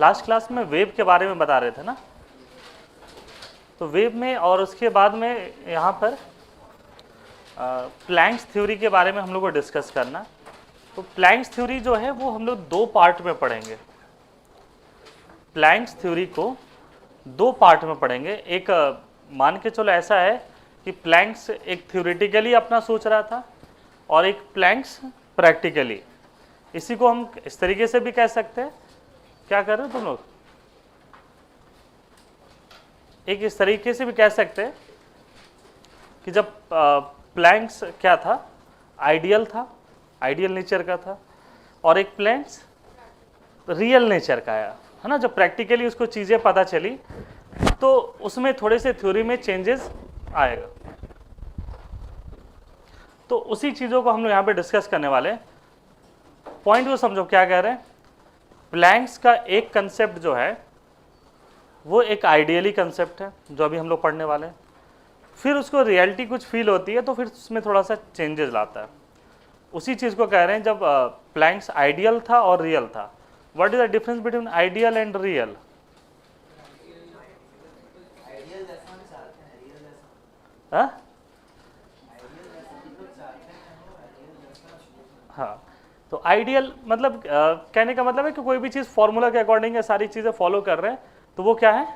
Last class में wave के बारे में बता रहे थे ना, तो वेव में और उसके बाद में यहाँ पर प्लैंक्स थ्योरी के बारे में हम लोग को डिस्कस करना। तो प्लैंक्स थ्योरी जो है वो हम लोग 2 पार्ट में पढ़ेंगे। प्लैंक्स थ्योरी को 2 पार्ट में पढ़ेंगे। एक मान के चलो ऐसा है कि प्लैंक्स एक थ्योरेटिकली अपना सोच रहा था और एक प्लैंक्स प्रैक्टिकली। इसी को हम इस तरीके से भी कह सकते हैं, क्या कर रहे हो तुम लोग, एक इस तरीके से भी कह सकते हैं कि जब प्लैंक्स क्या था, आइडियल था, आइडियल नेचर का था, और एक प्लैंक्स रियल नेचर का आया, है ना। जब प्रैक्टिकली उसको चीज़ें पता चली तो उसमें थोड़े से थ्योरी में चेंजेस आएगा। तो उसी चीज़ों को हम लोग यहाँ पे डिस्कस करने वाले हैं। पॉइंट को समझो क्या कह रहे हैं। प्लैंक्स का एक कंसेप्ट जो है वो एक आइडियली कंसेप्ट है जो अभी हम लोग पढ़ने वाले हैं। फिर उसको रियलिटी कुछ फील होती है तो फिर उसमें थोड़ा सा चेंजेस लाता है। उसी चीज़ को कह रहे हैं जब प्लैंक्स आइडियल था और रियल था। What is the difference between ideal and real? हाँ, तो आइडियल मतलब कहने का मतलब है कि कोई भी चीज़ फॉर्मूला के अकॉर्डिंग है, सारी चीज़ें फॉलो कर रहे हैं तो वो क्या है,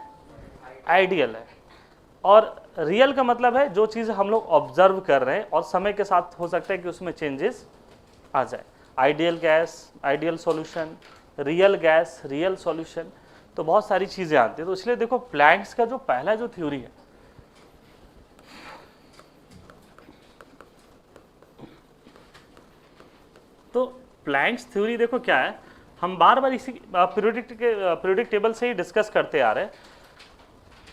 आइडियल है। और रियल का मतलब है जो चीज़ हम लोग ऑब्जर्व कर रहे हैं और समय के साथ हो सकता है कि उसमें चेंजेस आ जाए। Ideal gas, ideal solution, real gas, real solution, तो बहुत सारी चीज़ें आती हैं। तो इसलिए देखो प्लैंक्स का जो पहला जो थ्योरी है, तो प्लैंक्स थ्योरी देखो क्या है, हम बार बार इसी पीरियोडिक टेबल से ही डिस्कस करते आ रहे हैं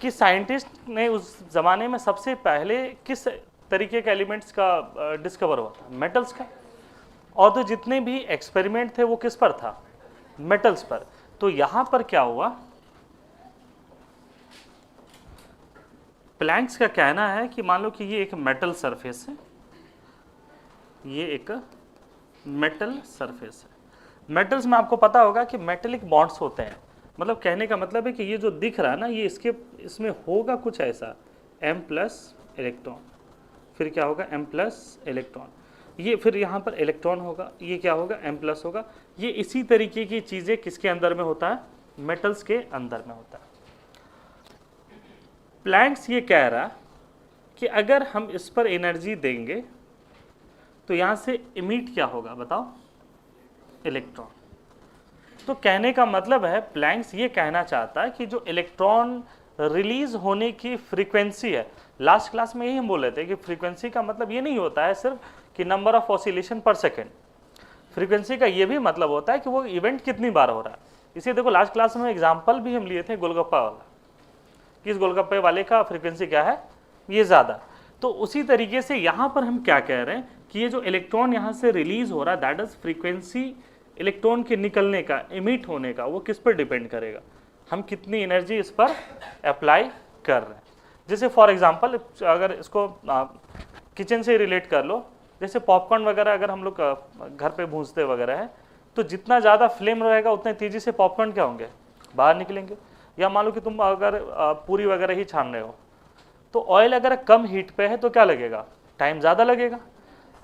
कि साइंटिस्ट ने उस जमाने में सबसे पहले किस तरीके के एलिमेंट्स का डिस्कवर हुआ था, मेटल्स का। और तो जितने भी एक्सपेरिमेंट थे वो किस पर था, मेटल्स पर। तो यहां पर क्या हुआ, प्लैंक्स का कहना है कि मान लो कि ये एक मेटल सरफेस है, ये एक मेटल सरफेस है। मेटल्स में आपको पता होगा कि मेटेलिक बॉन्ड्स होते हैं। मतलब कहने का मतलब है कि ये जो दिख रहा है ना, ये इसमें होगा कुछ ऐसा M+ इलेक्ट्रॉन, फिर क्या होगा M+ इलेक्ट्रॉन, ये फिर यहाँ पर इलेक्ट्रॉन होगा, ये क्या होगा M+ होगा। ये इसी तरीके की चीज़ें किसके अंदर में होता है, मेटल्स के अंदर में होता है। प्लैंक्स ये कह रहा कि अगर हम इस पर एनर्जी देंगे तो यहाँ से इमिट क्या होगा बताओ, इलेक्ट्रॉन। तो कहने का मतलब है प्लैंक्स ये कहना चाहता है कि जो इलेक्ट्रॉन रिलीज होने की फ्रीक्वेंसी है, लास्ट क्लास में यही हम बोल रहे थे कि फ्रीक्वेंसी का मतलब ये नहीं होता है सिर्फ कि नंबर ऑफ ऑसिलेशन पर सेकेंड। फ्रीक्वेंसी का ये भी मतलब होता है कि वो इवेंट कितनी बार हो रहा है। इसे देखो लास्ट क्लास में एग्जाम्पल भी हम लिए थे गोलगप्पा वाला, कि इस गोलगप्पे वाले का फ्रीक्वेंसी क्या है, ये ज़्यादा। तो उसी तरीके से यहाँ पर हम क्या कह रहे हैं कि ये जो इलेक्ट्रॉन यहाँ से रिलीज हो रहा है, दैट इज फ्रीक्वेंसी इलेक्ट्रॉन के निकलने का, इमिट होने का, वो किस पर डिपेंड करेगा, हम कितनी एनर्जी इस पर अप्लाई कर रहे हैं। जैसे फॉर एग्जांपल अगर इसको किचन से रिलेट कर लो, जैसे पॉपकॉर्न वगैरह अगर हम लोग घर पे भूनते वगैरह है तो जितना ज़्यादा फ्लेम रहेगा उतने तेज़ी से पॉपकॉर्न क्या होंगे, बाहर निकलेंगे। या मान लो कि तुम अगर पूरी वगैरह ही छान रहे हो तो ऑयल अगर कम हीट पे है तो क्या लगेगा, टाइम ज़्यादा लगेगा।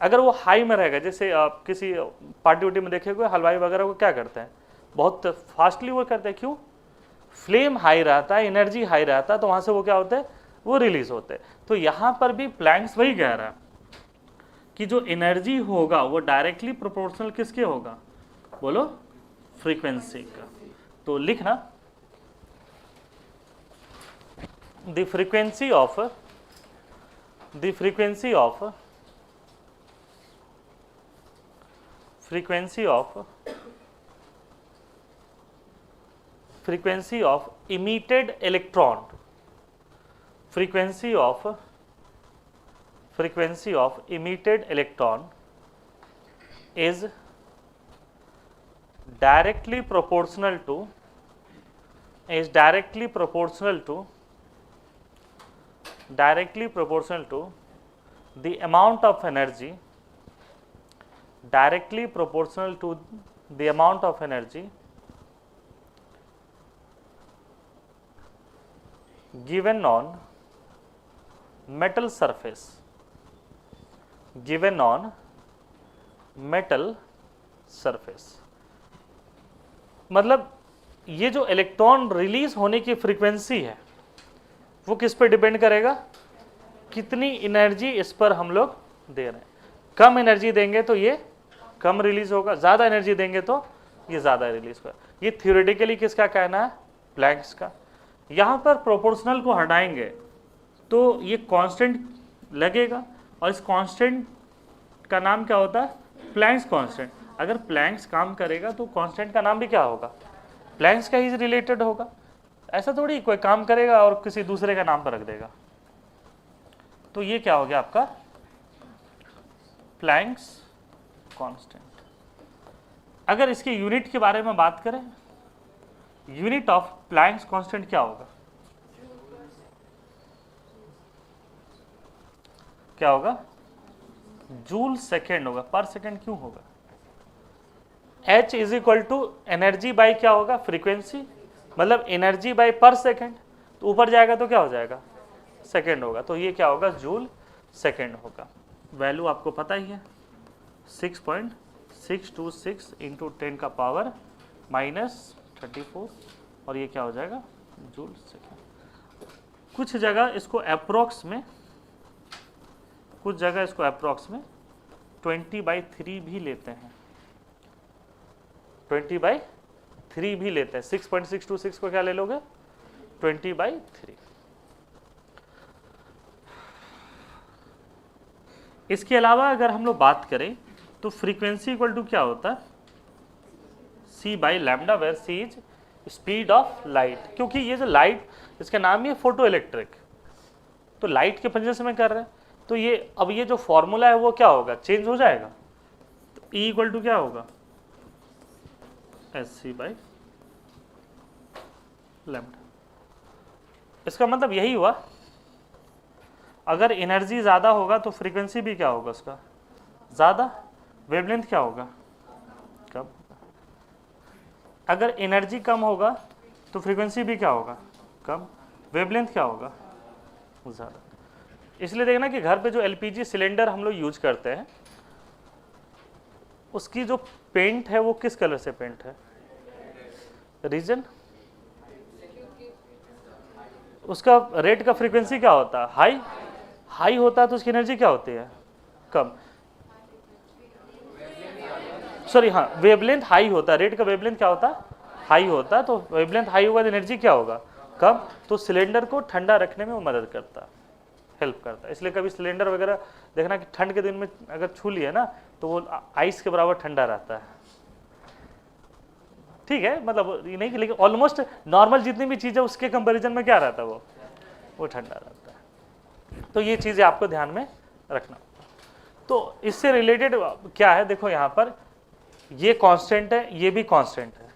अगर वो हाई में रहेगा, जैसे किसी पार्टी वार्टी में देखे हुए हलवाई वगैरह को क्या करते हैं, बहुत फास्टली वो करते हैं, क्यों, फ्लेम हाई रहता है, एनर्जी हाई रहता है, तो वहाँ से वो क्या होते हैं, वो रिलीज होते हैं। तो यहाँ पर भी प्लैंक्स वही कह रहा है कि जो एनर्जी होगा वो डायरेक्टली प्रोपोर्शनल किसके होगा, बोलो, फ्रीक्वेंसी का। तो लिखना the frequency of frequency of emitted electron, frequency of emitted electron is directly proportional to the amount of energy, given on metal surface, given on metal surface, मतलब ये जो इलेक्ट्रॉन रिलीज होने की फ्रीक्वेंसी है वो किस पे डिपेंड करेगा, कितनी एनर्जी इस पर हम लोग दे रहे हैं। कम एनर्जी देंगे तो ये कम रिलीज होगा, ज़्यादा एनर्जी देंगे तो ये ज़्यादा रिलीज होगा। ये थ्योरेटिकली किसका कहना है, प्लैंक्स का। यहाँ पर प्रोपोर्शनल को हटाएंगे तो ये कांस्टेंट लगेगा, और इस कांस्टेंट का नाम क्या होता है, प्लैंक्स कांस्टेंट। अगर प्लैंक्स काम करेगा तो कांस्टेंट का नाम भी क्या होगा, प्लैंक्स का ही रिलेटेड होगा। ऐसा थोड़ी कोई काम करेगा और किसी दूसरे का नाम पर रख देगा। तो ये क्या हो गया आपका प्लैंक्स कांस्टेंट। अगर इसके यूनिट के बारे में बात करें, यूनिट ऑफ प्लैंक्स कांस्टेंट क्या होगा, क्या होगा, जूल सेकेंड होगा। पर सेकेंड क्यों होगा, H is equal to energy by क्या होगा, फ्रीक्वेंसी, मतलब एनर्जी बाई पर सेकेंड। तो ऊपर जाएगा तो क्या हो जाएगा, सेकेंड होगा। तो ये क्या होगा, जूल सेकेंड होगा। वैल्यू आपको पता ही है 6.626 इंटू 10 का पावर -34, और ये क्या हो जाएगा, जूल सेकेंड। कुछ जगह इसको अप्रोक्स में, कुछ जगह इसको अप्रोक्स में 20/3 भी लेते हैं, 20/3 भी लेते हैं। 6.626 को क्या ले लोगे, 20/3। इसके अलावा अगर हम लोग बात करें तो फ्रीक्वेंसी इक्वल टू क्या होता है, c by lambda, where c is speed of light. क्योंकि ये जो लाइट, इसका नाम ही है फोटो इलेक्ट्रिक, तो लाइट के वजह से मैं कर रहे हैं। तो ये अब ये जो फॉर्मूला है वो क्या होगा, चेंज हो जाएगा। तो E इक्वल टू क्या होगा, SC बाई लैम्डा। इसका मतलब यही हुआ, अगर एनर्जी ज़्यादा होगा तो फ्रीक्वेंसी भी क्या होगा उसका, ज़्यादा। वेवलेंथ क्या होगा, कम। अगर एनर्जी कम होगा तो फ्रीक्वेंसी भी क्या होगा, कम। वेवलेंथ क्या होगा, ज़्यादा। इसलिए देखना कि घर पे जो LPG सिलेंडर हम लोग यूज करते हैं, उसकी जो पेंट है वो किस कलर से पेंट है, रीजन। उसका रेट का फ्रीक्वेंसी क्या होता है, हाई। हाई होता है तो उसकी एनर्जी क्या होती है, कम। सॉरी, हाँ, वेवलेंथ हाई होता है, रेट का वेवलेंथ क्या होता है, हाई होता है। तो वेवलेंथ हाई होगा तो एनर्जी क्या होगा, कम। तो सिलेंडर को ठंडा रखने में वो मदद करता है, हेल्प करता है। इसलिए कभी सिलेंडर वगैरह देखना कि ठंड के दिन में अगर छू लिए ना तो वो आइस के बराबर ठंडा रहता है। ठीक है, मतलब ये नहीं कि, लेकिन ऑलमोस्ट नॉर्मल जितनी भी चीज़ है उसके कंपैरिजन में क्या रहता है, वो ठंडा रहता है। तो ये चीज़ें आपको ध्यान में रखना। तो इससे रिलेटेड क्या है, देखो यहाँ पर ये कांस्टेंट है, ये भी कांस्टेंट है।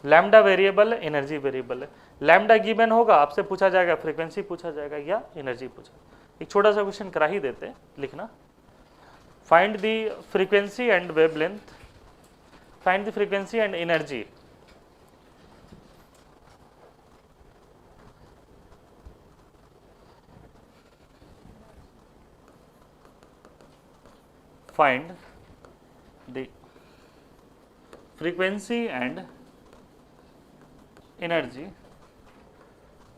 लैम्डा वेरिएबल है, एनर्जी वेरिएबल है। लैम्डा गिवन होगा, आपसे पूछा जाएगा फ्रीक्वेंसी पूछा जाएगा या एनर्जी पूछा। एक छोटा सा क्वेश्चन करा ही देते हैं, लिखना। Find the frequency and wavelength, find the frequency and energy find the frequency and energy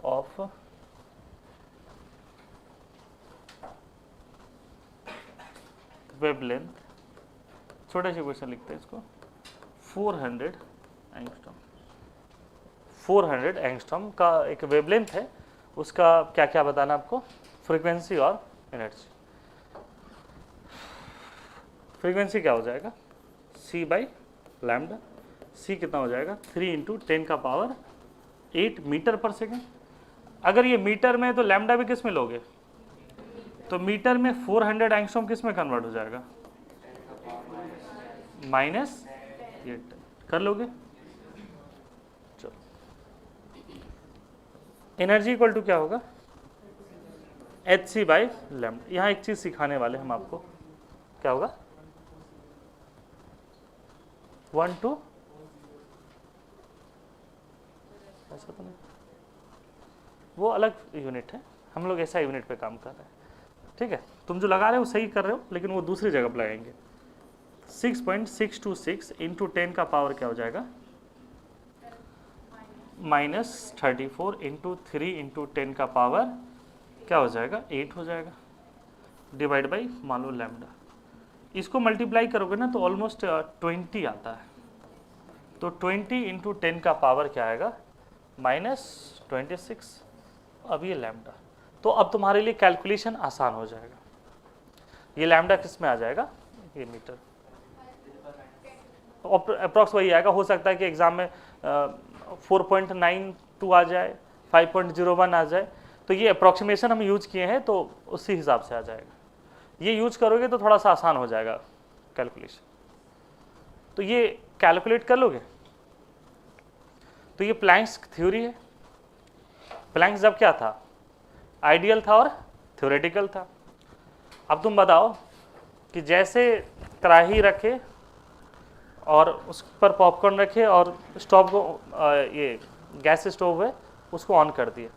of wavelength, छोटा सा क्वेश्चन लिखते हैं इसको, 400 एंगस्ट्रॉम। 400 एंगस्ट्रॉम का एक वेवलेंथ है, उसका क्या क्या बताना आपको, फ्रीक्वेंसी और एनर्जी। फ्रीक्वेंसी क्या हो जाएगा, c बाई लैम्डा। c कितना हो जाएगा, 3 इंटू 10 का पावर 8 मीटर पर सेकेंड। अगर ये मीटर में है तो लैम्डा भी किस में लोगे, तो मीटर में 400 एंगस्ट्रॉम किस में कन्वर्ट हो जाएगा, -8 कर लोगे। चलो, एनर्जी इक्वल टू क्या होगा, Hc बाई लैम्डा। यहाँ एक चीज सिखाने वाले हम आपको, क्या होगा, 1 to, ऐसा तो नहीं, वो अलग यूनिट है, हम लोग ऐसा यूनिट पे काम कर रहे हैं, ठीक है। तुम जो लगा रहे हो सही कर रहे हो, लेकिन वो दूसरी जगह पर लगाएंगे। 6.626 इंटू 10 का पावर क्या हो जाएगा, -34 इंटू 3 इंटू 10 का पावर क्या हो जाएगा, 8 हो जाएगा, डिवाइड बाई मान लो लैम्डा। इसको मल्टीप्लाई करोगे ना तो ऑलमोस्ट 20 आता है, तो 20 इंटू 10 का पावर क्या आएगा, -26। अब ये लैम्डा, तो अब तुम्हारे लिए कैलकुलेशन आसान हो जाएगा। ये लैम्डा किस में आ जाएगा, ये मीटर, अप्रॉक्स वही आएगा। हो सकता है कि एग्जाम में 4.92 आ जाए, 5.01 आ जाए, तो ये अप्रॉक्सीमेशन हम यूज किए हैं तो उसी हिसाब से आ जाएगा। ये यूज करोगे तो थोड़ा सा आसान हो जाएगा कैलकुलेशन। तो ये कैलकुलेट कर लोगे। तो ये प्लैंक्स थ्योरी है। प्लैंक्स जब क्या था, आइडियल था और थ्योरेटिकल था। अब तुम बताओ कि जैसे कढ़ाई रखे और उस पर पॉपकॉर्न रखे और स्टोव को ये गैस स्टोव है उसको ऑन कर दिए,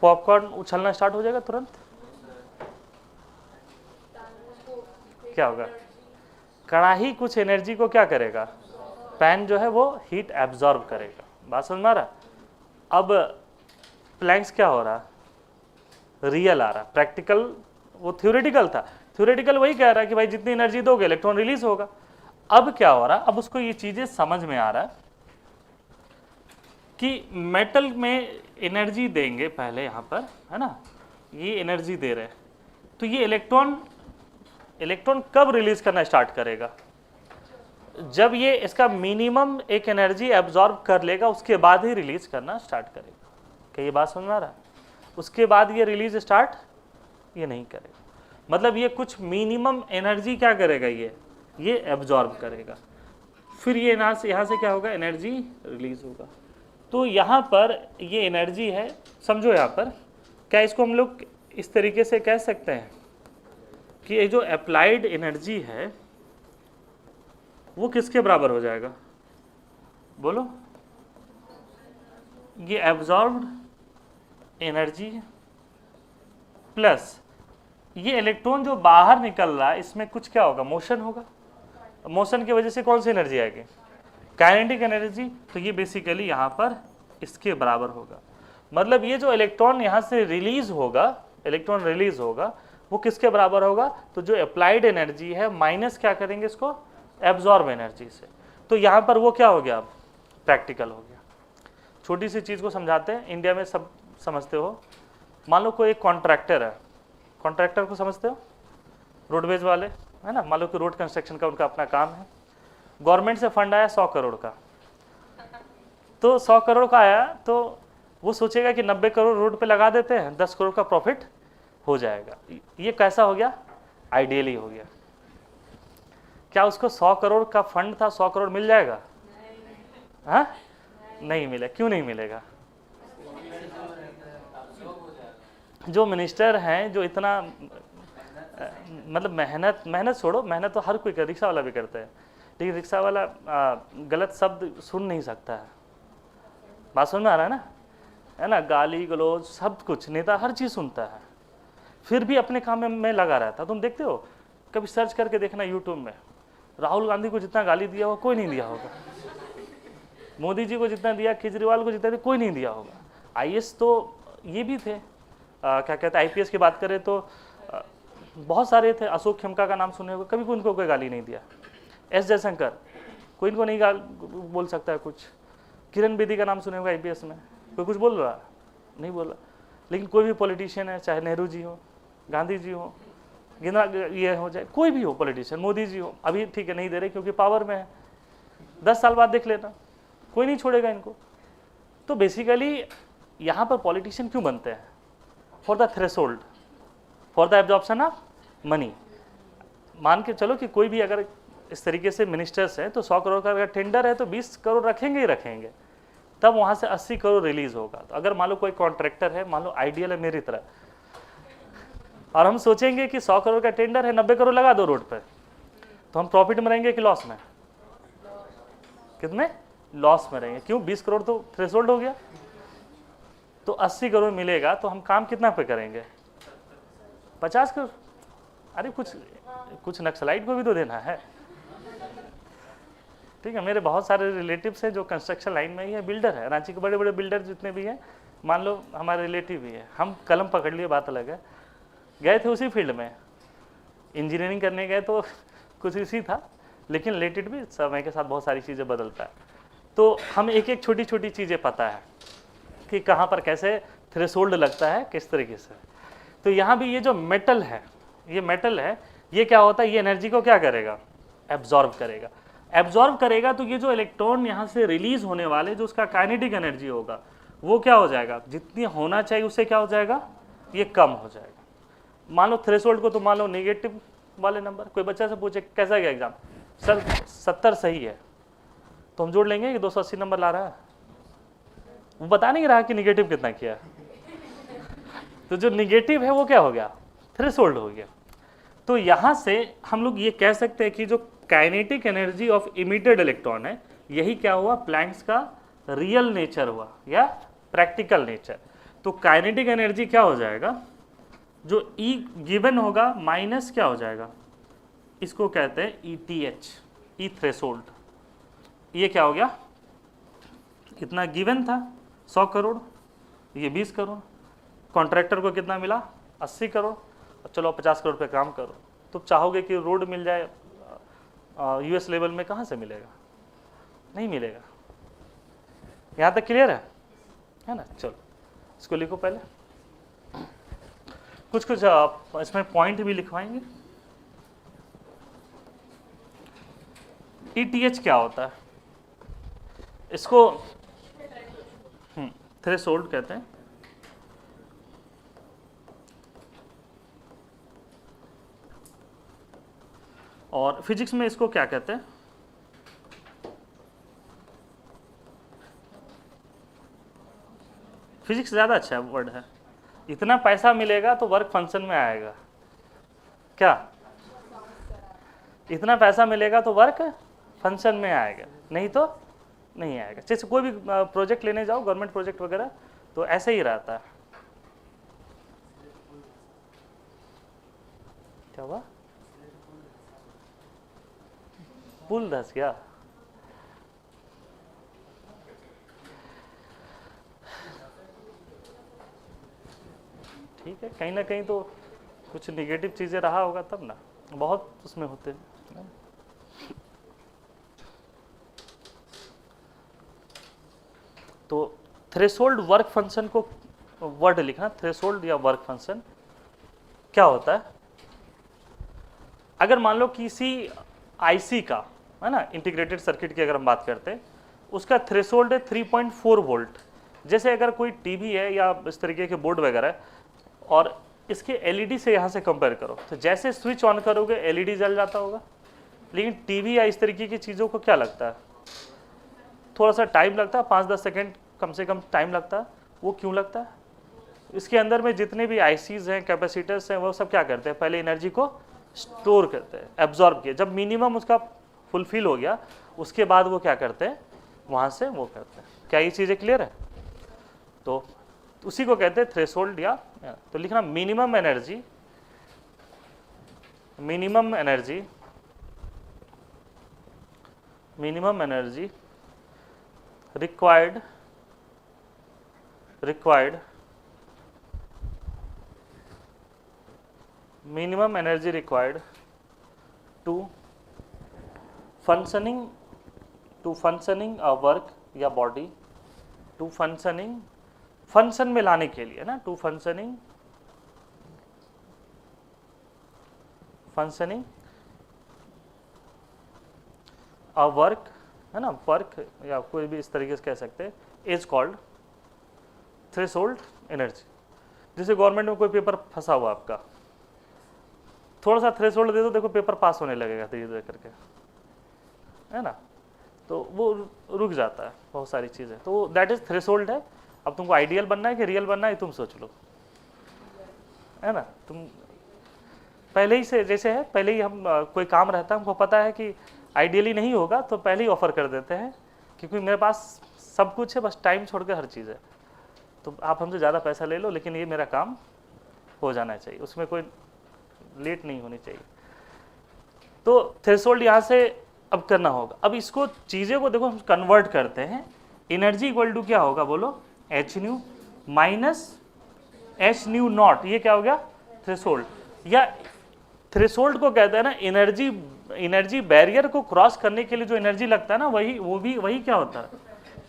पॉपकॉर्न उछलना स्टार्ट हो जाएगा तुरंत, क्या होगा, कढ़ाई कुछ एनर्जी को क्या करेगा, पैन जो है वो हीट एब्जॉर्ब करेगा। बात समझ में आ रहा। अब प्लैंक्स क्या हो रहा, रियल आ रहा, प्रैक्टिकल वो थ्योरेटिकल था। थ्योरेटिकल वही कह रहा है कि भाई जितनी एनर्जी दोगे इलेक्ट्रॉन रिलीज होगा। अब क्या हो रहा, अब उसको ये चीजें समझ में आ रहा कि मेटल में एनर्जी देंगे पहले, यहाँ पर है ना, ये एनर्जी दे रहे हैं, तो ये इलेक्ट्रॉन कब रिलीज करना स्टार्ट करेगा, जब ये इसका मिनिमम एक एनर्जी एब्जॉर्ब कर लेगा, उसके बाद ही रिलीज करना स्टार्ट करेगा। क्या ये बात समझ में आ रहा है? उसके बाद ये रिलीज स्टार्ट ये नहीं करेगा, मतलब ये कुछ मिनिमम एनर्जी क्या करेगा, ये एब्जॉर्ब करेगा, फिर ये यहाँ से क्या होगा, एनर्जी रिलीज होगा। तो यहाँ पर ये एनर्जी है, समझो यहाँ पर क्या इसको हम लोग इस तरीके से कह सकते हैं कि ये जो अप्लाइड एनर्जी है वो किसके बराबर हो जाएगा, बोलो, ये एब्जॉर्ब्ड एनर्जी प्लस ये इलेक्ट्रॉन जो बाहर निकल रहा है, इसमें कुछ क्या होगा, मोशन होगा। मोशन की वजह से कौन सी एनर्जी आएगी, काइनेटिक एनर्जी। तो ये बेसिकली यहाँ पर इसके बराबर होगा, मतलब ये जो इलेक्ट्रॉन यहाँ से रिलीज होगा, इलेक्ट्रॉन रिलीज होगा वो किसके बराबर होगा, तो जो अप्लाइड एनर्जी है माइनस क्या करेंगे इसको, एब्जॉर्ब एनर्जी से। तो यहाँ पर वो क्या हो गया, अब प्रैक्टिकल हो गया। छोटी सी चीज़ को समझाते हैं, इंडिया में सब समझते हो। मान लो कोई एक कॉन्ट्रैक्टर है, कॉन्ट्रैक्टर को समझते हो, रोडवेज वाले है ना, मान लो कि रोड कंस्ट्रक्शन का उनका अपना काम है। गवर्नमेंट से फंड आया 100 करोड़ का, तो 100 करोड़ का आया तो वो सोचेगा कि 90 करोड़ रोड पे लगा देते हैं, 10 करोड़ का प्रॉफिट हो जाएगा। ये कैसा हो गया, आइडियली हो गया। क्या उसको 100 करोड़ का फंड था, 100 करोड़ मिल जाएगा, हाँ नहीं मिले। क्यों नहीं मिलेगा, जो मिनिस्टर हैं जो इतना मतलब मेहनत छोड़ो, मेहनत तो हर कोई कर, रिक्शा वाला भी करता है, लेकिन रिक्शा वाला गलत शब्द सुन नहीं सकता है। बात समझ में आ रहा है ना, गाली गलौज सब कुछ, नेता हर चीज़ सुनता है, फिर भी अपने काम में लगा रहता। तुम देखते हो, कभी सर्च करके देखना यूट्यूब में, राहुल गांधी को जितना गाली दिया होगा कोई नहीं दिया होगा, मोदी जी को जितना दिया, केजरीवाल को जितना दिया, कोई नहीं दिया होगा। IAS तो ये भी थे, क्या कहते हैं, IPS की बात करें तो बहुत सारे थे, अशोक खेमका का नाम सुने होगा, कभी उनको कोई गाली नहीं दिया। S जयशंकर, कोई इनको नहीं बोल सकता है कुछ। किरण बेदी का नाम सुने होगा IPS में, कोई कुछ बोल रहा, नहीं बोला। लेकिन कोई भी पॉलिटिशियन है, चाहे नेहरू जी हो, गांधी जी हो, ये हो जाए, कोई भी हो पॉलिटिशियन, मोदी जी हो, अभी ठीक है नहीं दे रहे क्योंकि पावर में है, 10 साल बाद देख लेना, कोई नहीं छोड़ेगा इनको। तो बेसिकली यहाँ पर पॉलिटिशियन क्यों बनते हैं, for the threshold, for the absorption of money. मान के चलो कि कोई भी अगर इस तरीके से मिनिस्टर्स हैं तो 100 करोड़ का अगर टेंडर है तो 20 करोड़ रखेंगे ही रखेंगे, तब वहाँ से 80 करोड़ रिलीज होगा। तो अगर मान लो कोई कॉन्ट्रैक्टर है, मान लो आइडियल है मेरी तरह, और हम सोचेंगे कि 100 करोड़ का टेंडर है, 90 करोड़ लगा दो रोड पर, तो हम प्रॉफिट में रहेंगे कि लॉस में, कितने लॉस में रहेंगे। क्यों, 20 करोड़ तो थ्रेशोल्ड हो गया, तो 80 करोड़ मिलेगा तो हम काम कितना पे करेंगे? 50 करोड़। अरे कुछ नक्सलाइट को भी तो देना है, ठीक है। मेरे बहुत सारे रिलेटिव्स हैं जो कंस्ट्रक्शन लाइन में ही है, बिल्डर है, रांची के बड़े बड़े बिल्डर जितने भी हैं, मान लो हमारे रिलेटिव भी है। हम कलम पकड़ लिए, बात अलग है, गए थे उसी फील्ड में, इंजीनियरिंग करने गए तो कुछ इसी था, लेकिन रिलेटेड भी समय के साथ बहुत सारी चीज़ें बदलता है। तो हम एक एक छोटी छोटी चीज़ें पता है कि कहाँ पर कैसे थ्रेशोल्ड लगता है, किस तरीके से। तो यहाँ भी ये जो मेटल है, ये मेटल है, ये क्या होता है, ये एनर्जी को क्या करेगा? एब्जॉर्ब करेगा। एब्जॉर्ब करेगा तो ये जो इलेक्ट्रॉन यहाँ से रिलीज होने वाले, जो उसका काइनेटिक एनर्जी होगा, वो क्या हो जाएगा? जितनी होना चाहिए उससे क्या हो जाएगा? ये कम हो जाएगा। मान लो थ्रेशोल्ड को तो मान लो नेगेटिव वाले नंबर, कोई बच्चा से पूछे कैसा गया एग्जाम, सर 70 सही है, तो हम जोड़ लेंगे कि 280 नंबर ला रहा है, वो बता नहीं रहा कि निगेटिव कितना किया। तो जो निगेटिव है वो क्या हो गया? थ्रेशोल्ड हो गया। तो यहाँ से हम लोग ये कह सकते हैं कि जो kinetic energy of emitted electron है, यही क्या हुआ? प्लैंक्स का रियल नेचर हुआ या प्रैक्टिकल नेचर। तो काइनेटिक एनर्जी क्या हो जाएगा? जो E गिवन होगा माइनस क्या हो जाएगा? इसको कहते हैं ETH, ई थ्रेशोल्ड। ये क्या हो गया? कितना गिवन था? 100 करोड़, ये 20 करोड़। कॉन्ट्रैक्टर को कितना मिला? 80 करोड़। चलो 50 करोड़ पे काम करो। तो चाहोगे कि रोड मिल जाए US लेवल में, कहाँ से मिलेगा? नहीं मिलेगा। यहाँ तक क्लियर है ना? चलो इसको लिखो पहले, कुछ इसमें पॉइंट भी लिखवाएंगे। ETH क्या होता है? इसको थ्रेशोल्ड कहते हैं। और फिजिक्स में इसको क्या कहते हैं? फिजिक्स ज़्यादा अच्छा वर्ड है। इतना पैसा मिलेगा तो वर्क फंक्शन में आएगा क्या? इतना पैसा मिलेगा तो वर्क फंक्शन में आएगा, नहीं तो नहीं आएगा। जैसे कोई भी प्रोजेक्ट लेने जाओ, गवर्नमेंट प्रोजेक्ट वगैरह, तो ऐसे ही रहता है। क्या हुआ? पुल धस गया। ठीक है, कहीं ना कहीं तो कुछ निगेटिव चीजें रहा होगा तब ना, बहुत उसमें होते हैं। तो थ्रेशोल्ड वर्क फंक्शन को वर्ड लिखना, थ्रेशोल्ड या वर्क फंक्शन क्या होता है? अगर मान लो किसी आईसी का, है ना, इंटीग्रेटेड सर्किट की अगर हम बात करते हैं, उसका थ्रेशोल्ड है 3.4 वोल्ट। जैसे अगर कोई टीवी है या इस तरीके के बोर्ड वगैरह है, और इसके एलईडी से यहाँ से कंपेयर करो, तो जैसे स्विच ऑन करोगे एलईडी जल जाता होगा। लेकिन टीवी या इस तरीके की चीज़ों को क्या लगता है? थोड़ा सा टाइम लगता है, 5-10 सेकेंड कम से कम टाइम लगता है। वो क्यों लगता है? इसके अंदर में जितने भी आईसीज हैं, कैपेसिटर्स हैं, वो सब क्या करते हैं? पहले एनर्जी को स्टोर करते हैं, एब्जॉर्ब किए। जब मिनिमम उसका फुलफिल हो गया, उसके बाद वो क्या करते हैं? वहाँ से वो करते हैं। क्या ये चीज़ें क्लियर है? तो उसी को कहते हैं थ्रेशोल्ड या तो लिखना minimum energy, minimum energy, minimum energy required minimum energy required to functioning a work या body, to functioning, फंक्शन में लाने के लिए ना, टू फंक्शनिंग अ वर्क, है ना, वर्क या कोई भी इस तरीके से कह सकते हैं, इज कॉल्ड थ्रेशोल्ड एनर्जी। जैसे गवर्नमेंट में कोई पेपर फंसा हुआ आपका, थोड़ा सा थ्रेशोल्ड दे दो, देखो पेपर पास होने लगेगा धीरे धीरे करके, है ना, तो वो रुक जाता है बहुत सारी चीज़ें। तो दैट इज थ्रेशोल्ड है। अब तुमको आइडियल बनना है कि रियल बनना है, तुम सोच लो, है ना। तुम पहले ही से जैसे है, पहले ही हम कोई काम रहता है, हमको पता है कि आइडियली नहीं होगा, तो पहले ही ऑफर कर देते हैं, क्योंकि मेरे पास सब कुछ है, बस टाइम छोड़ कर हर चीज़ है। तो आप हमसे ज़्यादा पैसा ले लो, लेकिन ये मेरा काम हो जाना चाहिए, उसमें कोई लेट नहीं होनी चाहिए। तो थ्रेशोल्ड यहाँ से अब करना होगा। अब इसको चीज़ें को देखो हम कन्वर्ट करते हैं। एनर्जी इक्वल टू क्या होगा बोलो, H new minus H new not, ये क्या हो गया थ्रेशोल्ड। या थ्रेशोल्ड को कहते हैं ना एनर्जी बैरियर को क्रॉस करने के लिए जो एनर्जी लगता है ना, वही क्या होता है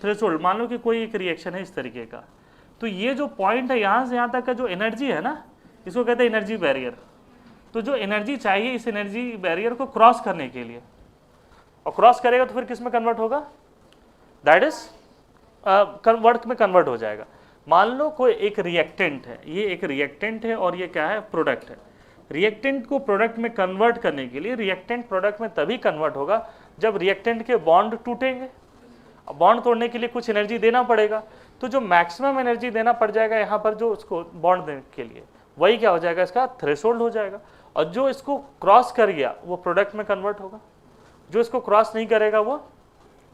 थ्रेशोल्ड। मान लो कि कोई एक रिएक्शन है इस तरीके का, तो ये जो पॉइंट है यहाँ से यहाँ तक का जो एनर्जी है ना, इसको कहते हैं एनर्जी बैरियर। तो जो एनर्जी चाहिए इस एनर्जी बैरियर को क्रॉस करने के लिए, और क्रॉस करेगा तो फिर किस में कन्वर्ट होगा, दैट इज वर्क में कन्वर्ट हो जाएगा। मान लो कोई एक रिएक्टेंट है, ये एक रिएक्टेंट है और ये क्या है, प्रोडक्ट है। रिएक्टेंट को प्रोडक्ट में कन्वर्ट करने के लिए रिएक्टेंट प्रोडक्ट में तभी कन्वर्ट होगा जब रिएक्टेंट के बॉन्ड टूटेंगे। बॉन्ड तोड़ने के लिए कुछ एनर्जी देना पड़ेगा, तो जो मैक्सिमम एनर्जी देना पड़ जाएगा यहाँ पर जो उसको बॉन्ड देने के लिए, वही क्या हो जाएगा, इसका थ्रेशोल्ड हो जाएगा। और जो इसको क्रॉस कर गया वो प्रोडक्ट में कन्वर्ट होगा, जो इसको क्रॉस नहीं करेगा वो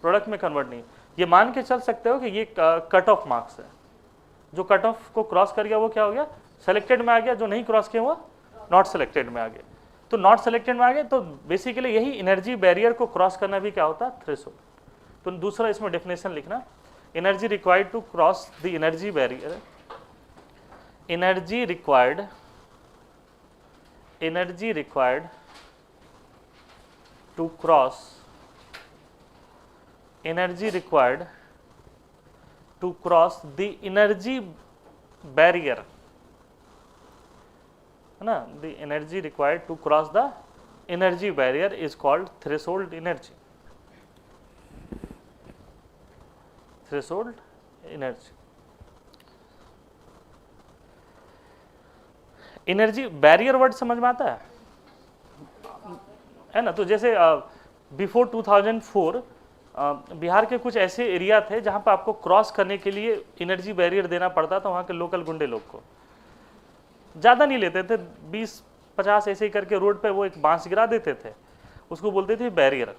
प्रोडक्ट में कन्वर्ट नहीं। ये मान के चल सकते हो कि ये कट ऑफ मार्क्स है, जो कट ऑफ को क्रॉस कर गया वो क्या हो गया, सेलेक्टेड में आ गया, जो नहीं क्रॉस किया वो नॉट सेलेक्टेड में आ गया। तो नॉट सेलेक्टेड में आ गए, तो बेसिकली यही एनर्जी बैरियर को क्रॉस करना भी क्या होता है, थ्रेशोल्ड। तो दूसरा इसमें डेफिनेशन लिखना, energy required to cross the energy barrier, energy required to cross energy required to cross the energy barrier, है ना, the energy required to cross the energy barrier is called threshold energy, threshold energy. Energy barrier word समझ में आता है ना। तो जैसे before 2004 Bihar के कुछ ऐसे एरिया थे जहां पर आपको क्रॉस करने के लिए एनर्जी बैरियर देना पड़ता था, वहां के लोकल गुंडे लोग को ज़्यादा नहीं लेते थे, 20-50 ऐसे ही करके रोड पे वो एक बांस गिरा देते थे, उसको बोलते थे बैरियर,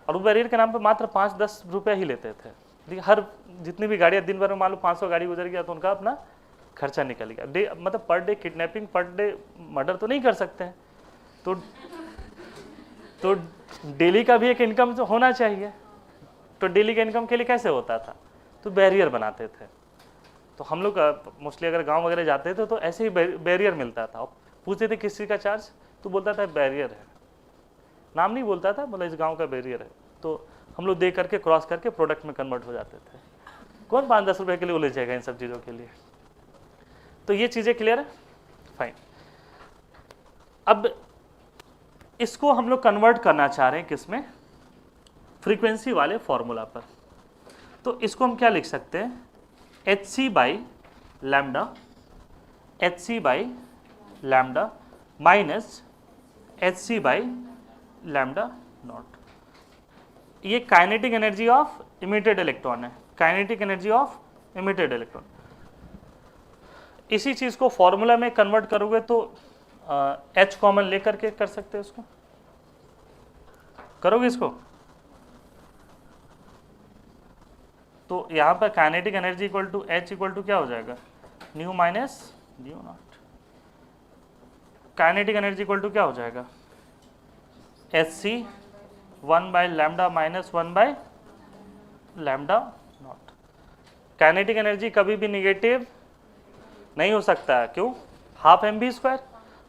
और वो बैरियर के नाम पे मात्र 5-10 रुपये ही लेते थे। देखिए हर जितनी भी गाड़ियाँ दिन भर में मान लो 500 गाड़ी गुजर गया तो उनका अपना खर्चा निकल गया। डे मतलब per day kidnapping, per day murder तो नहीं कर सकते हैं, तो डेली का भी एक इनकम तो होना चाहिए। तो डेली के इनकम के लिए कैसे होता था, तो बैरियर बनाते थे। तो हम लोग मोस्टली अगर गांव वगैरह जाते थे तो ऐसे ही बैरियर मिलता था। पूछते थे किस चीज़ का चार्ज, तो बोलता था बैरियर है, नाम नहीं बोलता था, बोला इस गांव का बैरियर है। तो हम लोग दे करके क्रॉस करके प्रोडक्ट में कन्वर्ट हो जाते थे। कौन 5-10 रुपये के लिए उलझ जाएगा इन सब चीज़ों के लिए। तो ये चीज़ें क्लियर है, फाइन। अब इसको हम लोग कन्वर्ट करना चाह रहे हैं किसमें, फ्रीक्वेंसी वाले फॉर्मूला पर। तो इसको हम क्या लिख सकते हैं, hc by lambda minus hc by lambda naught. ये kinetic energy of emitted electron है, kinetic energy of emitted electron. इसी चीज़ को फॉर्मूला में कन्वर्ट करोगे तो H कॉमन लेकर के कर सकते हो, इसको करोगे इसको। तो यहाँ पर kinetic energy equal to H equal to क्या हो जाएगा, nu minus nu naught. Kinetic energy equal to क्या हो जाएगा, Hc 1 by lambda minus 1 by lambda naught. Kinetic energy कभी भी निगेटिव नहीं हो सकता है, क्यों, हाफ mv²।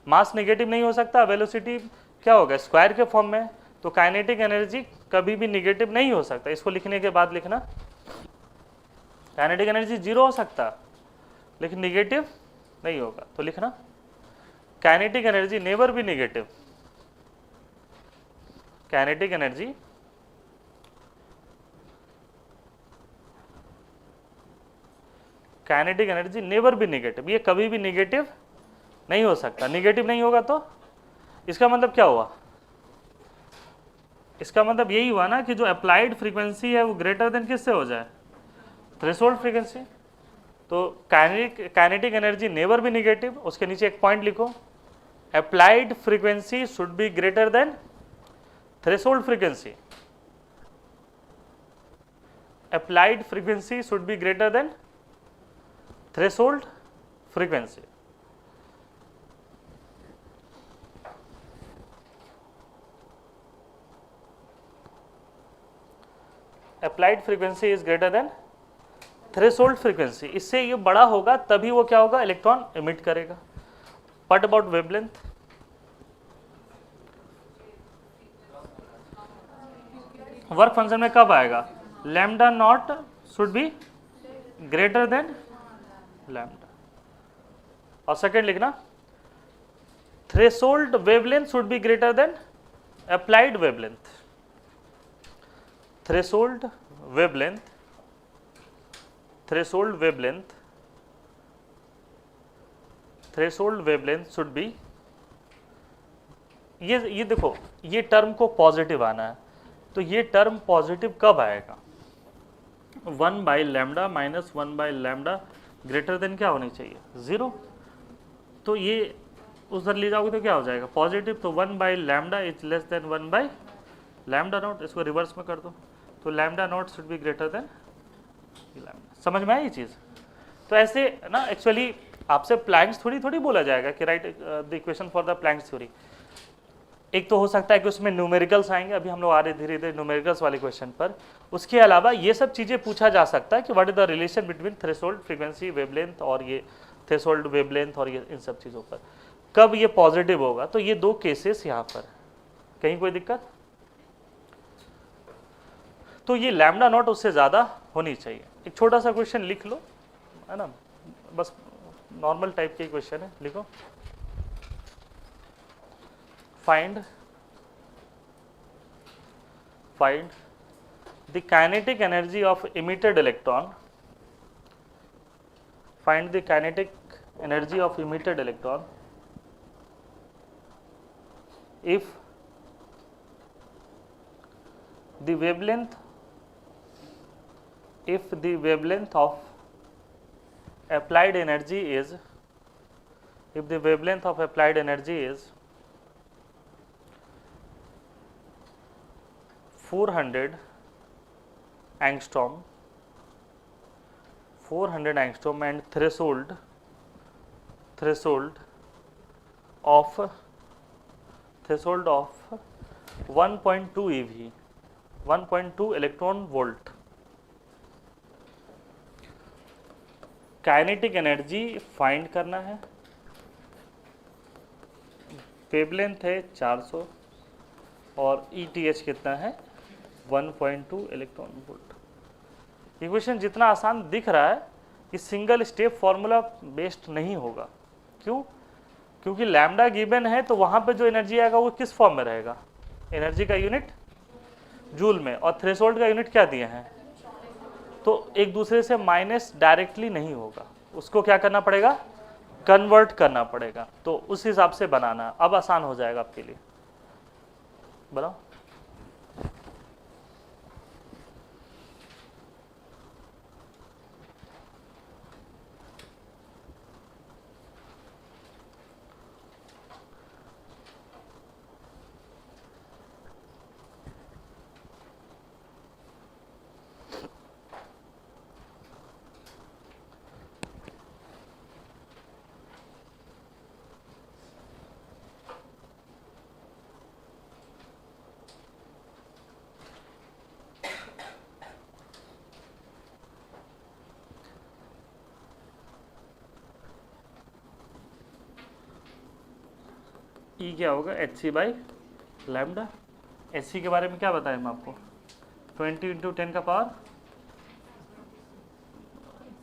मास नेगेटिव नहीं हो सकता, वेलोसिटी क्या होगा, स्क्वायर के फॉर्म में। तो काइनेटिक एनर्जी कभी भी नेगेटिव नहीं हो सकता। इसको लिखने के बाद लिखना, काइनेटिक एनर्जी 0 हो सकता लेकिन नेगेटिव नहीं होगा। तो लिखना kinetic energy never be negative, kinetic energy never be negative, ये कभी भी नेगेटिव नहीं हो सकता। नेगेटिव नहीं होगा तो इसका मतलब क्या हुआ, इसका मतलब यही हुआ ना कि जो अप्लाइड फ्रीक्वेंसी है वो ग्रेटर देन किससे हो जाए, थ्रेशोल्ड फ्रीक्वेंसी। तो kinetic energy never be negative, उसके नीचे एक पॉइंट लिखो, applied frequency should be greater than threshold frequency, applied frequency should be greater than threshold frequency, applied frequency is greater than threshold frequency. इससे ये बड़ा होगा तभी वो क्या होगा, इलेक्ट्रॉन एमिट करेगा। What about wavelength? Work function में कब आएगा, lambda naught should be greater than lambda. और सेकेंड लिखना, threshold wavelength should be greater than applied wavelength. Threshold wavelength, threshold wavelength, threshold wavelength should be, ये देखो ये term को पॉजिटिव आना है, तो ये टर्म पॉजिटिव कब आएगा, 1 by lambda minus 1 by lambda greater than क्या होनी चाहिए, 0। तो ये उधर ले जाओगे तो क्या हो जाएगा, पॉजिटिव। तो 1 by lambda is less than 1 by lambda not. इसको रिवर्स में कर दो तो lambda naught should be greater than lambda. समझ में आई ये चीज़? तो ऐसे ना एक्चुअली आपसे प्लैंक्स थोड़ी बोला जाएगा कि write the equation for the Planck's theory. एक तो हो सकता है कि उसमें न्यूमेरिकल्स आएंगे, अभी हम लोग आ रहे धीरे धीरे न्यूमेरिकल्स वाले क्वेश्चन पर। उसके अलावा ये सब चीज़ें पूछा जा सकता है कि what is the relation between threshold frequency wavelength और ये थ्रेशोल्ड वेवलेंथ और ये इन सब चीज़ों पर कब ये पॉजिटिव होगा। तो ये दो केसेस यहाँ पर, कहीं कोई दिक्कत? तो ये लैम्डा नॉट उससे ज़्यादा होनी चाहिए। एक छोटा सा क्वेश्चन लिख लो, है ना, बस नॉर्मल टाइप के क्वेश्चन है, लिखो। Find the kinetic energy of emitted electron, find the kinetic energy of emitted electron if the wavelength of applied energy is 400 angstrom and threshold of 1.2 eV, 1.2 electron volt. Kinetic energy find करना है, wavelength है 400 और ETH कितना है 1.2 electron volt. Equation जितना आसान दिख रहा है ये सिंगल स्टेप फॉर्मूला बेस्ड नहीं होगा। क्यों? क्योंकि लैम्डा गिवन है तो वहां पे जो एनर्जी आएगा वो किस फॉर्म में रहेगा, एनर्जी का यूनिट जूल में, और थ्रेशोल्ड का यूनिट क्या दिए हैं, तो एक दूसरे से माइनस डायरेक्टली नहीं होगा, उसको क्या करना पड़ेगा, कन्वर्ट करना पड़ेगा। तो उस हिसाब से बनाना, अब आसान हो जाएगा आपके लिए। बनाओ। ई क्या होगा, HC बाई लैम्डा। HC के बारे में क्या बताएं हम आपको, 20 इंटू 10 का पावर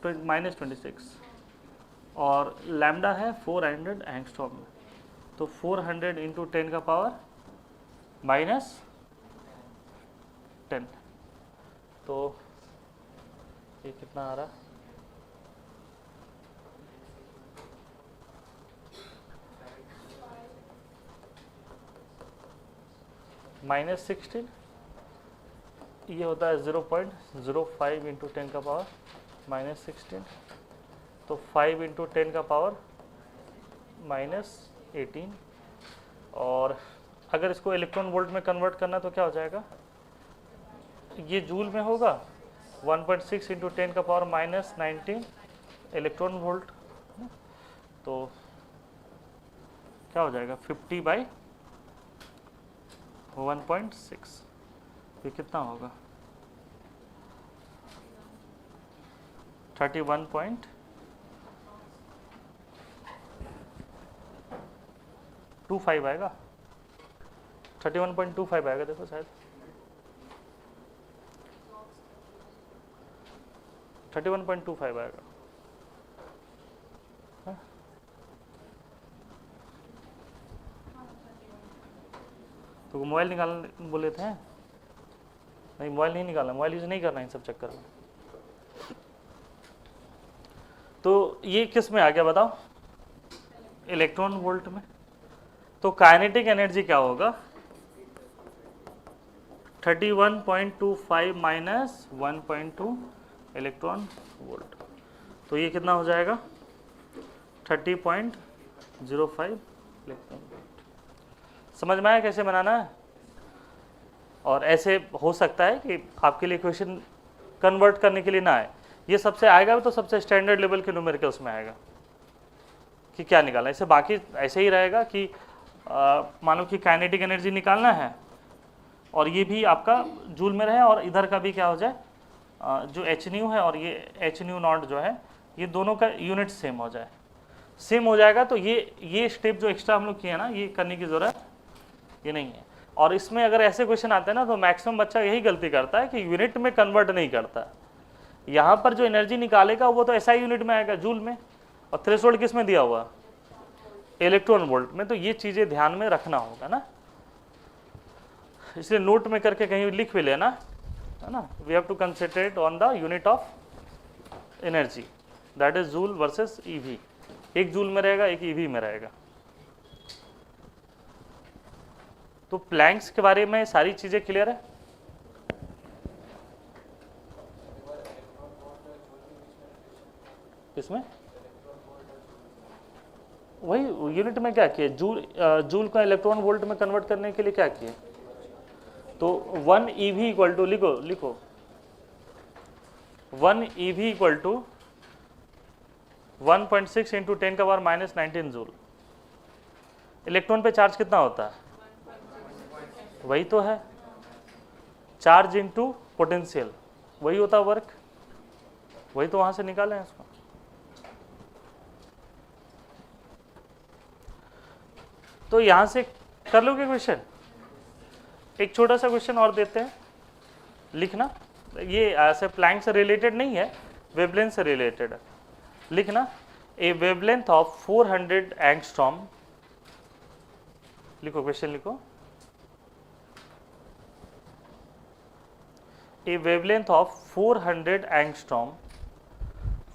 -26 और लैम्डा है 400 एंगस्ट्रॉम में, तो 400 इंटू 10 का पावर -10, तो ये कितना आ रहा, -16, ये होता है 0.05 इंटू 10 का पावर -16, तो 5 इंटू 10 का पावर -18, और अगर इसको इलेक्ट्रॉन वोल्ट में कन्वर्ट करना तो क्या हो जाएगा, ये जूल में होगा, 1.6 इंटू 10 का पावर -19 इलेक्ट्रॉन वोल्ट, तो क्या हो जाएगा 50/1.6, ये कितना होगा 31.25 आएगा, 31.25 आएगा, देखो शायद 31.25 आएगा। तो मोबाइल निकालने बोले थे, नहीं मोबाइल नहीं निकालना, मोबाइल यूज नहीं करना इन सब चक्कर में। तो ये किस में आ गया बताओ, इलेक्ट्रॉन वोल्ट में। तो काइनेटिक एनर्जी क्या होगा 31.25 माइनस 1.2 इलेक्ट्रॉन वोल्ट, तो ये कितना हो जाएगा 30.05 इलेक्ट्रॉन वोल्ट। समझ में आया कैसे बनाना है। और ऐसे हो सकता है कि आपके लिए क्वेश्चन कन्वर्ट करने के लिए ना आए, ये सबसे आएगा तो सबसे स्टैंडर्ड लेवल के न्यूमेरिकल उसमें आएगा कि क्या निकालना है। इसे बाकी ऐसे ही रहेगा कि मानो कि काइनेटिक एनर्जी निकालना है और ये भी आपका जूल में रहे और इधर का भी क्या हो जाए जो एच न्यू है और ये एच न्यू नॉट जो है ये दोनों का यूनिट सेम हो जाए। सेम हो जाएगा तो ये स्टेप जो एक्स्ट्रा हम लोग किए ना ये करने की ज़रूरत ये नहीं है। और इसमें अगर ऐसे क्वेश्चन आते हैं ना तो मैक्सिमम बच्चा यही गलती करता है कि यूनिट में कन्वर्ट नहीं करता। यहाँ पर जो एनर्जी निकालेगा वो तो एसआई यूनिट में आएगा जूल में, और थ्रेशोल्ड किस में दिया हुआ इलेक्ट्रॉन वोल्ट में। तो ये चीज़ें ध्यान में रखना होगा ना, इसलिए नोट में करके कहीं लिख भी लेना है ना। We have to concentrate on the unit of energy that is joule versus eV. एक जूल में रहेगा एक ईवी में रहेगा। तो प्लैंक्स के बारे में सारी चीजें क्लियर है। इसमें वही यूनिट में क्या किए जूल का इलेक्ट्रॉन वोल्ट में कन्वर्ट करने के लिए क्या किए, तो 1 EV इक्वल टू लिखो 1 EV इक्वल टू 1.6 इंटू 10 का पावर माइनस 19 जूल। इलेक्ट्रॉन पे चार्ज कितना होता है, वही तो है चार्ज इंटू पोटेंशियल, वही होता है वर्क, वही तो वहां से निकाले हैं इसको। तो यहां से कर लोगे क्वेश्चन। एक छोटा सा क्वेश्चन और देते हैं लिखना, ये ऐसे प्लैंक से रिलेटेड नहीं है, वेवलेंथ से रिलेटेड है। लिखना ए वेवलेंथ ऑफ 400 एंगस्ट्रॉम, लिखो क्वेश्चन लिखो, ए वेवलेंथ ऑफ 400 एंगस्ट्रॉम,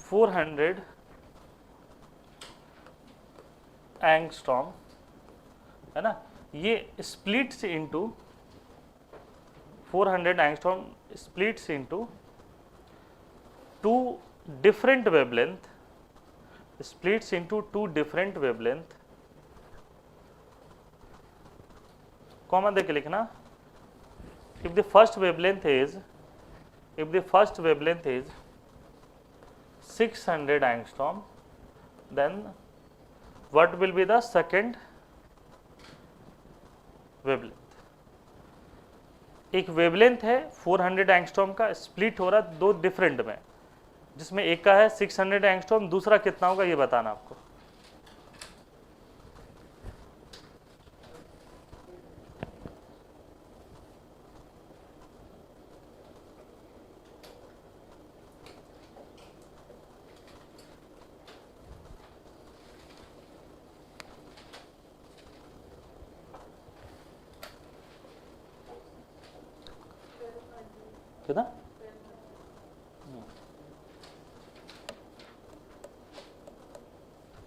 400 एंगस्ट्रॉम है ना, ये splits into 400 angstrom splits into 2 different wavelength, splits into 2 different wavelength, common देके लिखना। if the first wavelength is 600 angstrom, then what will be the second wavelength। एक wavelength है 400 angstrom का, split हो रहा है 2 डिफरेंट में, जिसमें एक का है 600 एंगस्ट्रॉम, दूसरा कितना होगा ये बताना आपको। कितना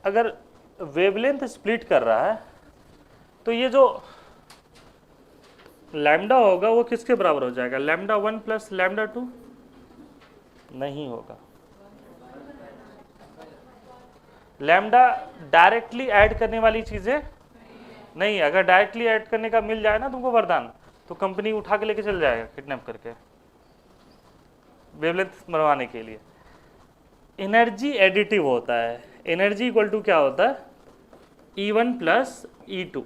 अगर वेवलेंथ स्प्लिट कर रहा है तो ये जो लैम्डा होगा वो किसके बराबर हो जाएगा, लैम्डा 1 प्लस लैम्डा 2 नहीं होगा। लैम्डा डायरेक्टली ऐड करने वाली चीजें नहीं, अगर डायरेक्टली ऐड करने का मिल जाए ना तुमको वरदान, तो कंपनी उठा के लेके चल जाएगा किडनैप करके वेवलेंथ बनवाने के लिए। एनर्जी एडिटिव होता है। एनर्जी इक्वल टू क्या होता है, E1 प्लस E2।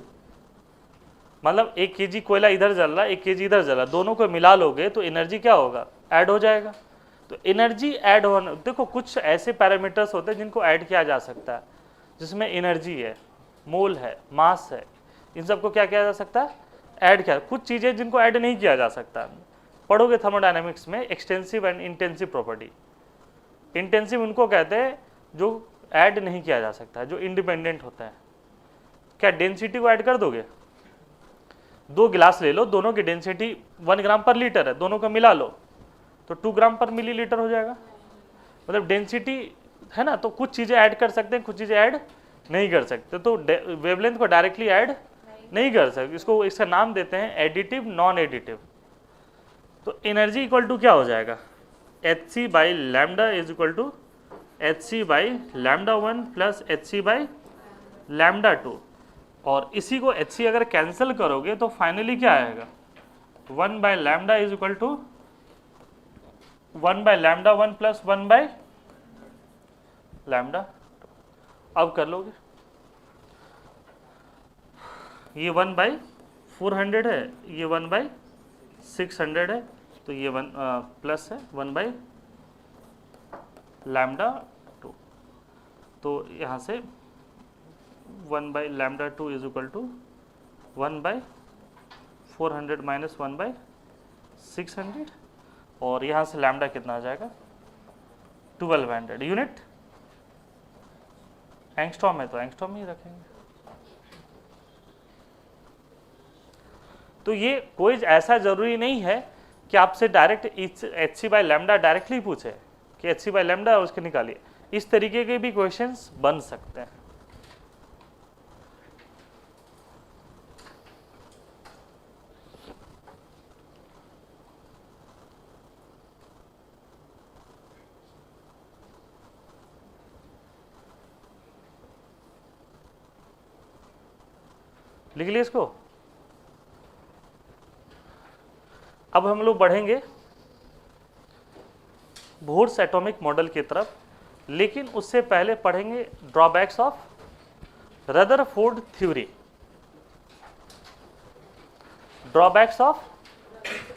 मतलब 1 kg कोयला इधर जल रहा है, 1 kg इधर जल रहा है, दोनों को मिला लोगे तो एनर्जी क्या होगा, ऐड हो जाएगा। तो एनर्जी ऐड होना, देखो कुछ ऐसे पैरामीटर्स होते हैं जिनको ऐड किया जा सकता है, जिसमें एनर्जी है, मोल है, मास है, इन सबको क्या किया जा सकता है, ऐड किया। कुछ चीज़ें जिनको ऐड नहीं किया जा सकता, पढ़ोगे थर्मोडायनामिक्स में extensive and intensive property. Intensive उनको कहते हैं जो ऐड नहीं किया जा सकता है, जो इंडिपेंडेंट होता है। क्या डेंसिटी को ऐड कर दोगे, 2 गिलास ले लो, दोनों की डेंसिटी 1 ग्राम पर लीटर है, दोनों को मिला लो तो 2 ग्राम पर मिलीलीटर हो जाएगा। मतलब डेंसिटी है ना, तो कुछ चीज़ें ऐड कर सकते हैं, कुछ चीज़ें ऐड नहीं कर सकते। तो वेवलेंथ को डायरेक्टली ऐड नहीं कर सकते, इसको इसका नाम देते हैं एडिटिव नॉन एडिटिव। तो एनर्जी इक्वल टू क्या हो जाएगा, Hc by lambda is equal to Hc by lambda 1 plus Hc by lambda 2। और इसी को Hc अगर कैंसिल करोगे तो फाइनली क्या आएगा, 1 by lambda is equal to 1 by lambda 1 plus 1 by lambda. अब कर लोगे, ये 1 बाई 400 है, ये 1 बाई 600 है, तो ये 1 प्लस है 1 बाई लैम्डा 2। तो यहाँ से 1 by lambda 2 is equal to 1 by 400 minus 1 by 600, और यहाँ से लैम्डा कितना आ जाएगा, 1200 यूनिट। एंगस्ट्रॉम है तो एंगस्ट्रॉम ही रखेंगे। तो ये कोई ऐसा जरूरी नहीं है कि आपसे direct Hc by lambda directly पूछे कि Hc बाई लैम्डा उसके निकालिए, इस तरीके के भी क्वेश्चंस बन सकते हैं। लिख लिए इसको। अब हम लोग बढ़ेंगे बोह्रस एटॉमिक मॉडल की तरफ, लेकिन उससे पहले पढ़ेंगे drawbacks of Rutherford theory. Drawbacks of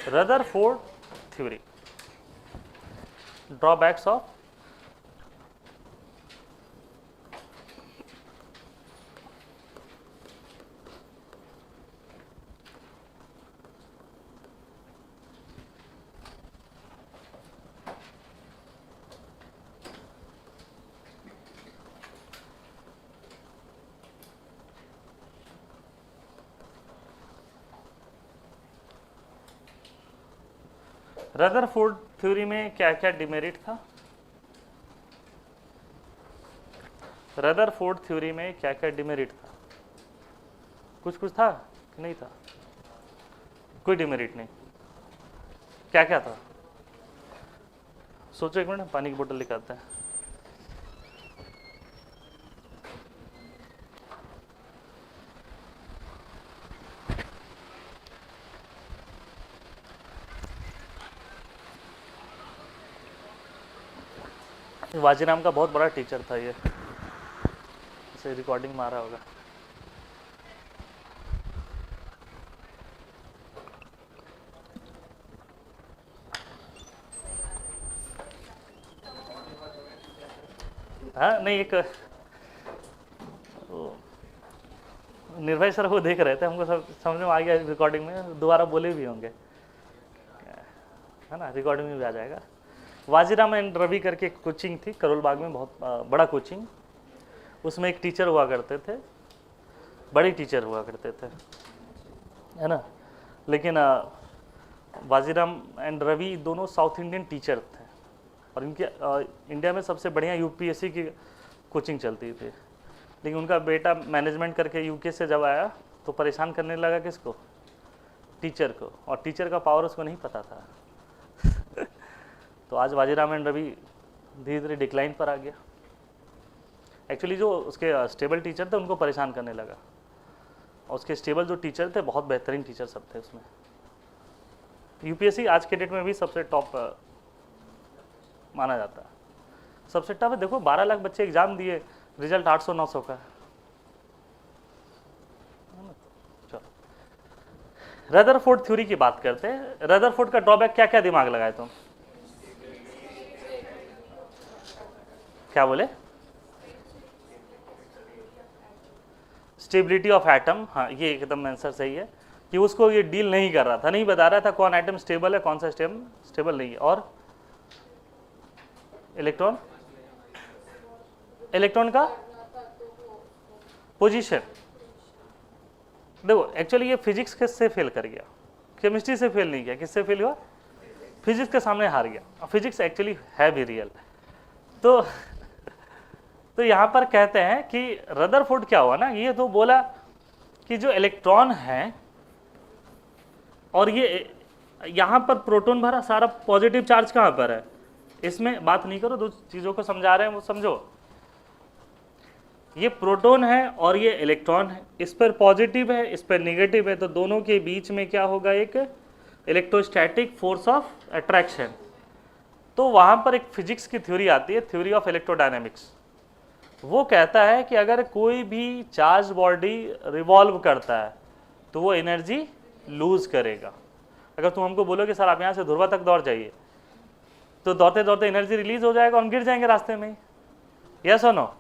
Rutherford theory, drawbacks of Rutherford theory में क्या क्या डिमेरिट था, रदरफोर्ड थ्योरी में क्या क्या डिमेरिट था, कुछ कुछ था कि नहीं था, कोई डिमेरिट नहीं, क्या क्या था, सोचो एक मिनट, पानी की बोतल निकालते हैं। वाजीराम का बहुत बड़ा टीचर था ये, इसे रिकॉर्डिंग मारा होगा। हाँ नहीं, एक निर्भय सर वो देख रहे थे, हमको सब समझ में आ गया, रिकॉर्डिंग में दोबारा बोले भी होंगे, है ना, रिकॉर्डिंग में भी आ जाएगा। वाजीराम एंड रवि करके एक कोचिंग थी करोल बाग में, बहुत बड़ा कोचिंग, उसमें एक टीचर हुआ करते थे, बड़े टीचर हुआ करते थे, है ना। लेकिन वाजीराम एंड रवि दोनों साउथ इंडियन टीचर थे, और इनके इंडिया में सबसे बढ़िया यूपीएससी की कोचिंग चलती थी। लेकिन उनका बेटा मैनेजमेंट करके यूके से जब आया तो परेशान करने लगा किसको, टीचर को, और टीचर का पावर उसको नहीं पता था। तो आज वाजीराम एंड रवि धीरे धीरे डिक्लाइन पर आ गया। एक्चुअली जो उसके स्टेबल टीचर थे उनको परेशान करने लगा, और उसके स्टेबल जो टीचर थे बहुत बेहतरीन टीचर सब थे उसमें। यूपीएससी आज के डेट में भी सबसे टॉप माना जाता है। सबसे टफ है। देखो 12 लाख बच्चे एग्जाम दिए, रिजल्ट 800-900 का है। चलो रदरफोर्ड थ्योरी की बात करते हैं। रदरफोर्ड का ड्रॉबैक क्या क्या दिमाग लगाए तुम? क्या बोले? स्टेबिलिटी ऑफ एटम, हाँ ये एकदम आंसर सही है कि उसको ये डील नहीं कर रहा था, नहीं बता रहा था कौन एटम स्टेबल है कौन सा स्टेबल नहीं है। और इलेक्ट्रॉन, इलेक्ट्रॉन का पोजीशन। देखो एक्चुअली ये फिजिक्स किससे फेल कर गया? केमिस्ट्री से फेल नहीं किया, किससे फेल हुआ? फिजिक्स के सामने हार गया। और फिजिक्स एक्चुअली है भी रियल। तो यहाँ पर कहते हैं कि रदरफोर्ड क्या हुआ ना, ये तो बोला कि जो इलेक्ट्रॉन है और ये यहाँ पर प्रोटॉन भरा, सारा पॉजिटिव चार्ज कहाँ पर है? इसमें बात नहीं करो, दो चीज़ों को समझा रहे हैं वो समझो। ये प्रोटॉन है और ये इलेक्ट्रॉन है, इस पर पॉजिटिव है इस पर निगेटिव है, तो दोनों के बीच में क्या होगा? एक इलेक्ट्रोस्टैटिक फोर्स ऑफ अट्रैक्शन। तो वहाँ पर एक फिजिक्स की थ्योरी आती है, थ्योरी ऑफ इलेक्ट्रोडायनेमिक्स। वो कहता है कि अगर कोई भी चार्ज बॉडी रिवॉल्व करता है तो वो एनर्जी लूज करेगा। अगर तुम हमको बोलो कि सर आप यहाँ से ध्रुवा तक दौड़ जाइए, तो दौड़ते दौड़ते एनर्जी रिलीज हो जाएगा, हम गिर जाएंगे रास्ते में। यस और नो?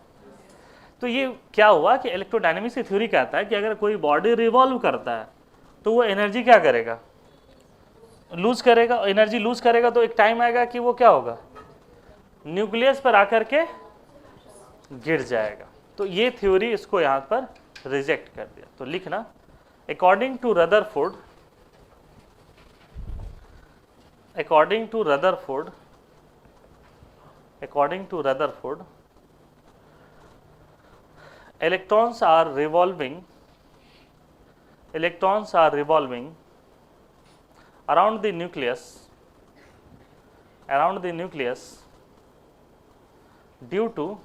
तो ये क्या हुआ कि इलेक्ट्रोडायनेमिक्स की थ्योरी कहता है कि अगर कोई बॉडी रिवॉल्व करता है तो वो एनर्जी क्या करेगा? लूज करेगा। एनर्जी लूज करेगा तो एक टाइम आएगा कि वो क्या होगा? न्यूक्लियस पर आकर के गिर जाएगा। तो ये थ्योरी इसको यहाँ पर रिजेक्ट कर दिया। तो लिखना, according to Rutherford, according to Rutherford, electrons are revolving around the nucleus due to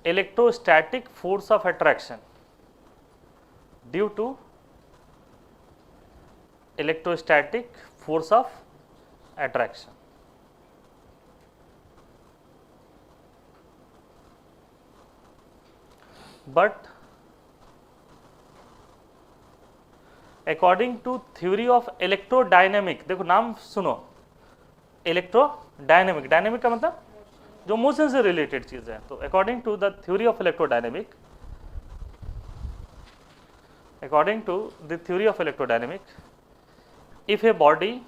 electrostatic force of attraction, due to electrostatic force of attraction. But according to theory of electrodynamic, देखो नाम सुनो, electrodynamic, dynamic का मतलब जो motion से related चीज है। तो according to the theory of electrodynamic, according to the theory of electrodynamic, if a body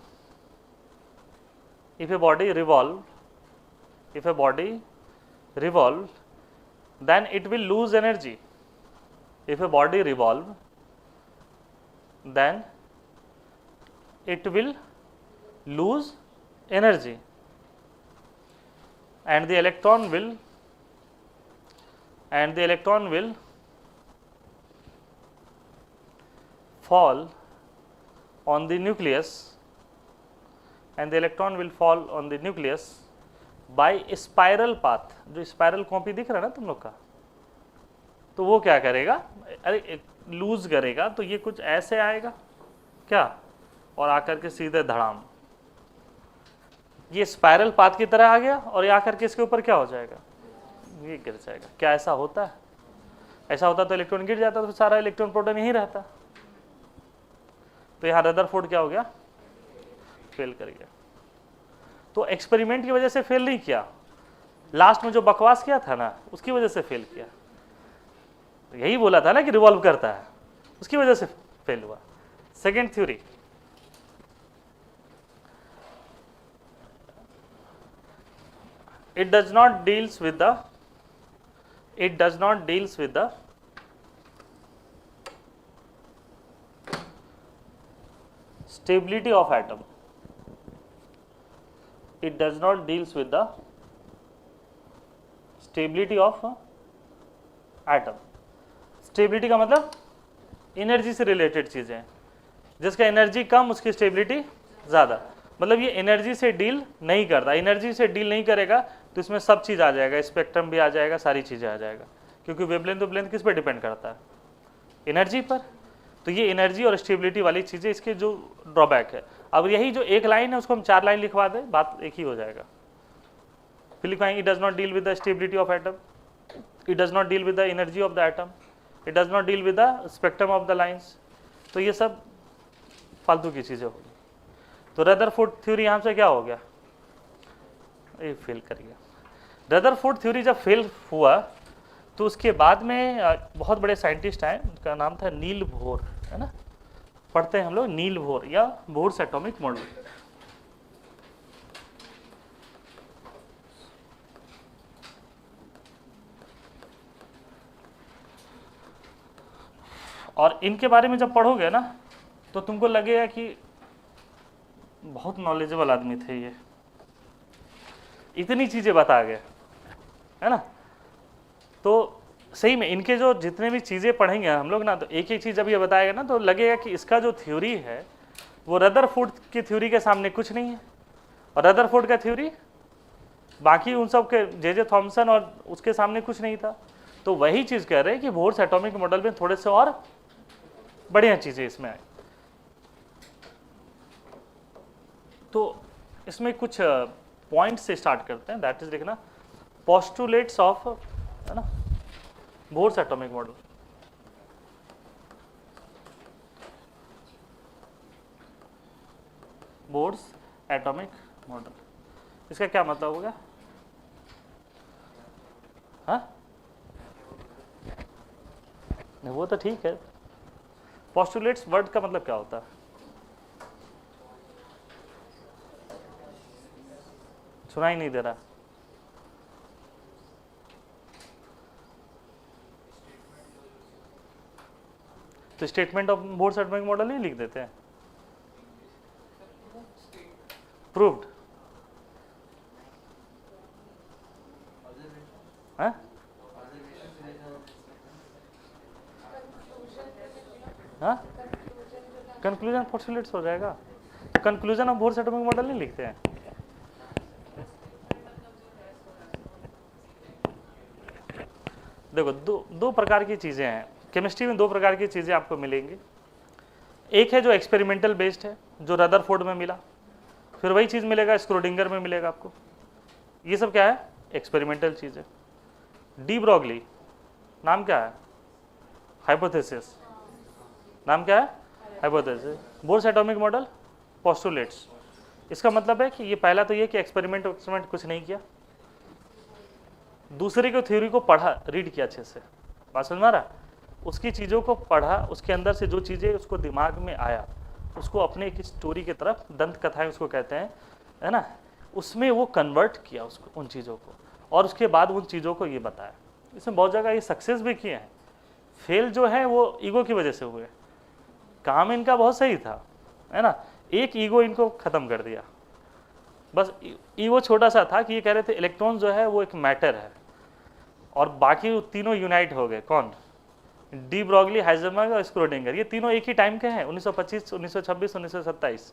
revolve, then it will lose energy. If a body revolve, then it will lose energy, and the electron will fall on the nucleus, by spiral path। जो spiral copy दिख रहा है ना तुम लोग का, तो वो क्या करेगा? अरे लूज करेगा, तो ये कुछ ऐसे आएगा क्या, और आकर के सीधे धड़ाम, ये स्पाइरल पाथ की तरह आ गया, और ये आकर के इसके ऊपर क्या हो जाएगा? ये गिर जाएगा। क्या ऐसा होता है? ऐसा होता तो इलेक्ट्रॉन गिर जाता, तो सारा इलेक्ट्रॉन प्रोटॉन यहीं रहता। तो यहाँ रदरफोर्ड क्या हो गया? फेल कर गया। तो एक्सपेरिमेंट की वजह से फेल नहीं किया, लास्ट में जो बकवास किया था ना उसकी वजह से फेल किया। यही बोला था ना कि रिवॉल्व करता है, उसकी वजह से फेल हुआ। Second theory, it does not deals with the stability of atom. It does not deals with the stability of atom. Stability का मतलब एनर्जी से रिलेटेड चीजें, जिसका एनर्जी कम उसकी स्टेबिलिटी ज्यादा। मतलब ये एनर्जी से डील नहीं करता, एनर्जी से डील नहीं करेगा तो इसमें सब चीज आ जाएगा, स्पेक्ट्रम भी आ जाएगा, सारी चीजें आ जाएगा, क्योंकि वेवलेंथ किस पर डिपेंड करता है? एनर्जी पर। तो ये एनर्जी और स्टेबिलिटी वाली चीजें इसके जो ड्रॉबैक है। अब यही जो एक लाइन है उसको हम 4 लाइन लिखवा दें, बात एक ही हो जाएगा। फिर लिखवाएंगे it does not deal with the stability of atom, it does not deal with the energy of the atom, it does not deal with the spectrum of the lines. तो ये सब फालतू की चीज़ें होगी। तो रदरफोर्ड थ्योरी यहाँ से क्या हो गया, ये फेल कर गया। रदरफोर्ड थ्योरी जब फेल हुआ तो उसके बाद में बहुत बड़े साइंटिस्ट आए, उनका नाम था नील बोर, है ना, पढ़ते हैं हम लोग नील बोर या बोर्स एटॉमिक मॉडल। और इनके बारे में जब पढ़ोगे ना तो तुमको लगेगा कि बहुत नॉलेजेबल आदमी थे ये, इतनी चीजें बता गए, है ना। तो सही में इनके जो जितने भी चीज़ें पढ़ेंगे हम लोग ना, तो एक एक चीज़ जब ये बताएगा ना तो लगेगा कि इसका जो थ्योरी है वो रदरफोर्ड की थ्योरी के सामने कुछ नहीं है, और रदरफोर्ड का थ्योरी बाकी उन सब के जे थॉमसन और उसके सामने कुछ नहीं था। तो वही चीज़ कह रहे हैं कि बोर्स एटॉमिक मॉडल में थोड़े से और बढ़िया चीज़ें इसमें आई। तो इसमें कुछ पॉइंट से स्टार्ट करते हैं, दैट इज लिखना पोस्टुलेट्स ऑफ, है ना, bourse atomic model. Bourse atomic model, इसका क्या मतलब होगा? हाँ, नहीं वो तो ठीक है। पोस्टुलेट्स वर्ड का मतलब क्या होता है? सुना ही नहीं दे रहा। तो statement of Bohr's atomic model ही लिख देते हैं, प्रूव्ड। हाँ, हाँ, कंक्लूजन पोस्टुलेट्स हो जाएगा। Conclusion of Bohr's atomic model नहीं लिखते हैं। देखो दो प्रकार की चीज़ें हैं केमिस्ट्री में, 2 प्रकार की चीज़ें आपको मिलेंगी। एक है जो एक्सपेरिमेंटल बेस्ड है, जो रदरफोर्ड में मिला, फिर वही चीज़ मिलेगा स्क्रोडिंगर में मिलेगा आपको। ये सब क्या है? एक्सपेरिमेंटल चीज़ है। डी ब्रॉगली नाम क्या है? हाइपोथेसिस। नाम क्या है? Hypothesis. Bourse atomic model postulates. इसका मतलब है कि ये पहला तो ये कि एक्सपेरिमेंट कुछ नहीं किया, दूसरे के थ्योरी को पढ़ा, रीड किया अच्छे से, बात समझ में आ रहा, उसकी चीज़ों को पढ़ा, उसके अंदर से जो चीज़ें उसको दिमाग में आया उसको अपने एक स्टोरी की तरफ, दंत कथाएं उसको कहते हैं, है ना, उसमें वो कन्वर्ट किया उसको, उन चीज़ों को, और उसके बाद उन चीज़ों को ये बताया। इसमें बहुत जगह ये सक्सेस भी किए हैं, फेल जो है वो ईगो की वजह से हुए। काम इनका बहुत सही था, है ना, एक ईगो इनको ख़त्म कर दिया। बस ईगो छोटा सा था कि ये कह रहे थे इलेक्ट्रॉन जो है वो एक मैटर है, और बाकी तीनों यूनाइट हो गए। कौन? डी ब्रॉगली, हाइजेनबर्ग और स्क्रोडिंगर। ये तीनों एक ही टाइम के हैं, 1925, 1926, 1927,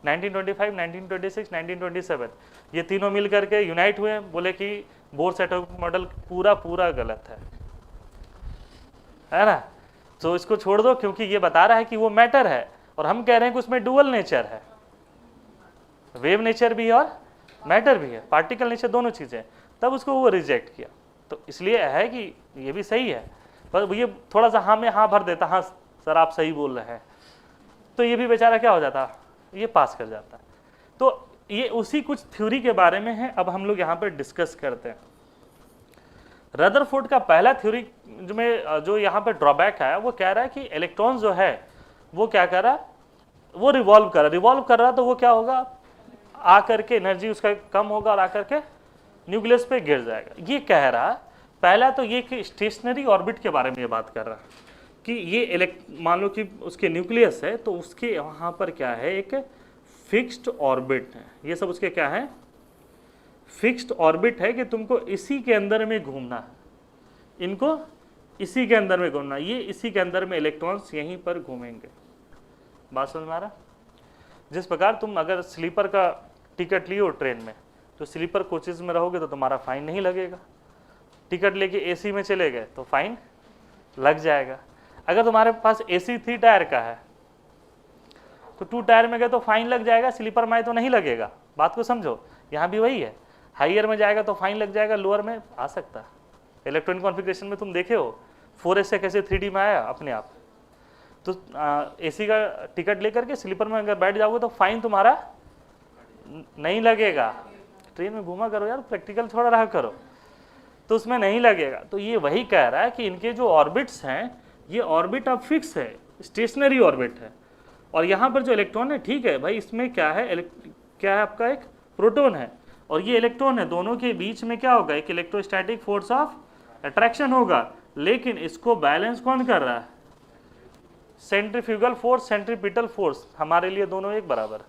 1925, 1926, 1927। ये तीनों मिल करके यूनाइट हुए, बोले कि बोर्स एटॉमिक मॉडल पूरा गलत है ना। तो इसको छोड़ दो, क्योंकि ये बता रहा है कि वो मैटर है, और हम कह रहे हैं कि उसमें डुअल नेचर है, वेव नेचर भी है और मैटर भी है, पार्टिकल नेचर, दोनों चीज़ें। तब उसको वो रिजेक्ट किया। तो इसलिए है कि ये भी सही है, पर ये थोड़ा सा हाँ में हाँ भर देता, हाँ सर आप सही बोल रहे हैं, तो ये भी बेचारा क्या हो जाता, ये पास कर जाता। तो ये उसी कुछ थ्योरी के बारे में है, अब हम लोग यहाँ पर डिस्कस करते हैं। रदरफोर्ड का पहला थ्योरी जो यहाँ पर ड्रॉबैक है, वो कह रहा है कि इलेक्ट्रॉन जो है वो क्या कर रहा है, वो रिवॉल्व कर रहा, तो वो क्या होगा, आकर के एनर्जी उसका कम होगा और आकर के न्यूक्लियस पे गिर जाएगा। ये कह रहा है पहला तो ये कि स्टेशनरी ऑर्बिट के बारे में ये बात कर रहा है कि ये मान लो कि उसके न्यूक्लियस है, तो उसके वहाँ पर क्या है, एक फिक्स्ड ऑर्बिट है। ये सब उसके क्या है, फिक्स्ड ऑर्बिट है कि तुमको इसी के अंदर में घूमना है, इनको इसी के अंदर में घूमना, ये इसी के अंदर में इलेक्ट्रॉन्स यहीं पर घूमेंगे। बात समझ में आ रहा? जिस प्रकार तुम अगर स्लीपर का टिकट लियो ट्रेन में, तो स्लीपर कोचेज में रहोगे तो तुम्हारा फाइन नहीं लगेगा, टिकट लेके एसी में चले गए तो फाइन लग जाएगा। अगर तुम्हारे पास एसी 3 टायर का है तो 2 टायर में गए तो फाइन लग जाएगा, स्लीपर में आए तो नहीं लगेगा। बात को समझो, यहाँ भी वही है, हाइयर में जाएगा तो फाइन लग जाएगा, लोअर में आ सकता है। इलेक्ट्रॉनिक कॉन्फ़िगरेशन में तुम देखे हो 4S से कैसे 3D में आया अपने आप। तो AC का टिकट लेकर के स्लीपर में अगर बैठ जाओगे तो फाइन तुम्हारा नहीं लगेगा। ट्रेन में घूमा करो यार, प्रैक्टिकल थोड़ा रहा करो, तो उसमें नहीं लगेगा। तो ये वही कह रहा है कि इनके जो ऑर्बिट्स हैं, ये ऑर्बिट अब फिक्स है, स्टेशनरी ऑर्बिट है। और यहाँ पर जो इलेक्ट्रॉन है, ठीक है भाई, इसमें क्या है, क्या है आपका, एक प्रोटॉन है और ये इलेक्ट्रॉन है, दोनों के बीच में क्या होगा, एक इलेक्ट्रोस्टैटिक फोर्स ऑफ अट्रैक्शन होगा। लेकिन इसको बैलेंस कौन कर रहा है, सेंट्रीफ्यूगल फोर्स, सेंट्रीपिटल फोर्स। हमारे लिए दोनों एक बराबर है,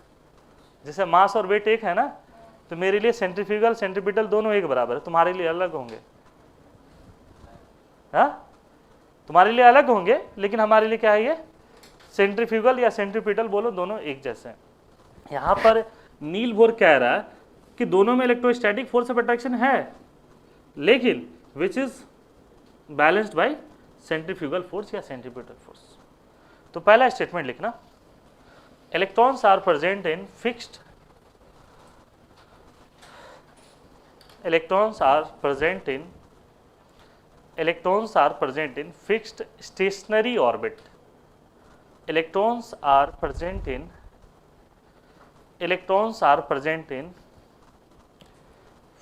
जैसे मास और वेट एक है ना, तो मेरे लिए सेंट्रीफ्यूगल सेंट्रीपिटल दोनों एक बराबर है, तुम्हारे लिए अलग होंगे। हाँ, तुम्हारे लिए अलग होंगे, लेकिन हमारे लिए क्या है, ये सेंट्रीफ्यूगल या सेंट्रीपिटल बोलो, दोनों एक जैसे हैं। यहाँ पर नील बोर कह रहा है कि दोनों में इलेक्ट्रोस्टैटिक फोर्स ऑफ अट्रैक्शन है, लेकिन which is balanced by centrifugal force या सेंट्रीपिटल फोर्स। तो पहला स्टेटमेंट लिखना, electrons are present in fixed, electrons are present in fixed stationary orbit. Electrons are present in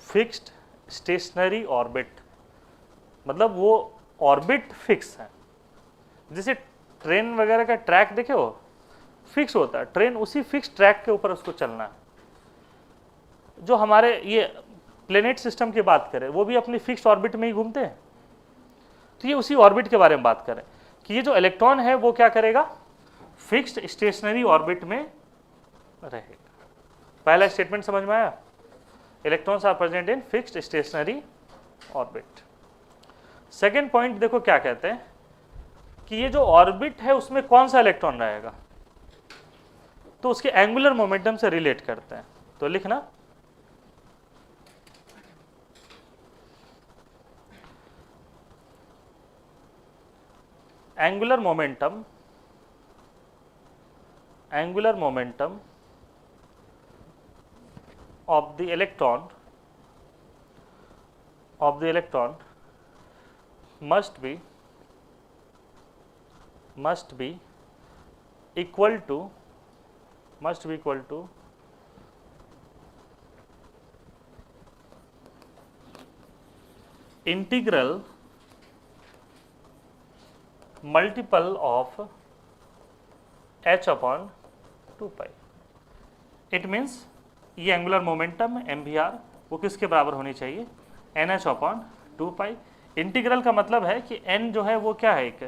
fixed stationary orbit, मतलब वो orbit fix है। जैसे ट्रेन वगैरह का ट्रैक देखे हो, फिक्स होता है, ट्रेन उसी फिक्स ट्रैक के ऊपर उसको चलना है। जो हमारे ये प्लेनेट सिस्टम की बात करें, वो भी अपनी फिक्स्ड ऑर्बिट में ही घूमते हैं। तो ये उसी ऑर्बिट के बारे में बात करें कि ये जो इलेक्ट्रॉन है वो क्या करेगा, फिक्स्ड स्टेशनरी ऑर्बिट में रहेगा। पहला स्टेटमेंट समझ में आया, electrons are present in fixed stationary orbit. Second point देखो क्या कहते हैं कि ये जो ऑर्बिट है उसमें कौन सा इलेक्ट्रॉन रहेगा, तो उसके एंगुलर मोमेंटम से रिलेट करते हैं। तो लिखना, angular momentum of the electron must be equal to integral multiple of h upon 2 pi. It means ये एंगुलर मोमेंटम MVR वो किसके बराबर होनी चाहिए, NH अपॉन 2 पाई। इंटीग्रल का मतलब है कि n जो है वो क्या है, एक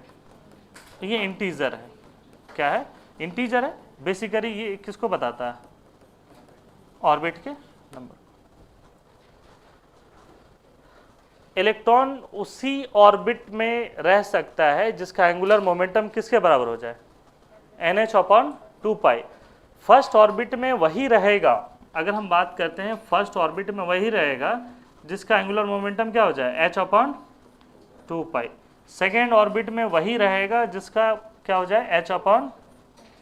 ये इंटीजर है। क्या है, इंटीजर है। बेसिकली ये किसको बताता है, ऑर्बिट के नंबर। इलेक्ट्रॉन उसी ऑर्बिट में रह सकता है जिसका एंगुलर मोमेंटम किसके बराबर हो जाए, NH अपॉन 2 पाई। फर्स्ट ऑर्बिट में वही रहेगा, अगर हम बात करते हैं फर्स्ट ऑर्बिट में वही रहेगा जिसका एंगुलर मोमेंटम क्या हो जाए, H अपॉन 2 पाई। सेकेंड ऑर्बिट में वही रहेगा जिसका क्या हो जाए, H upon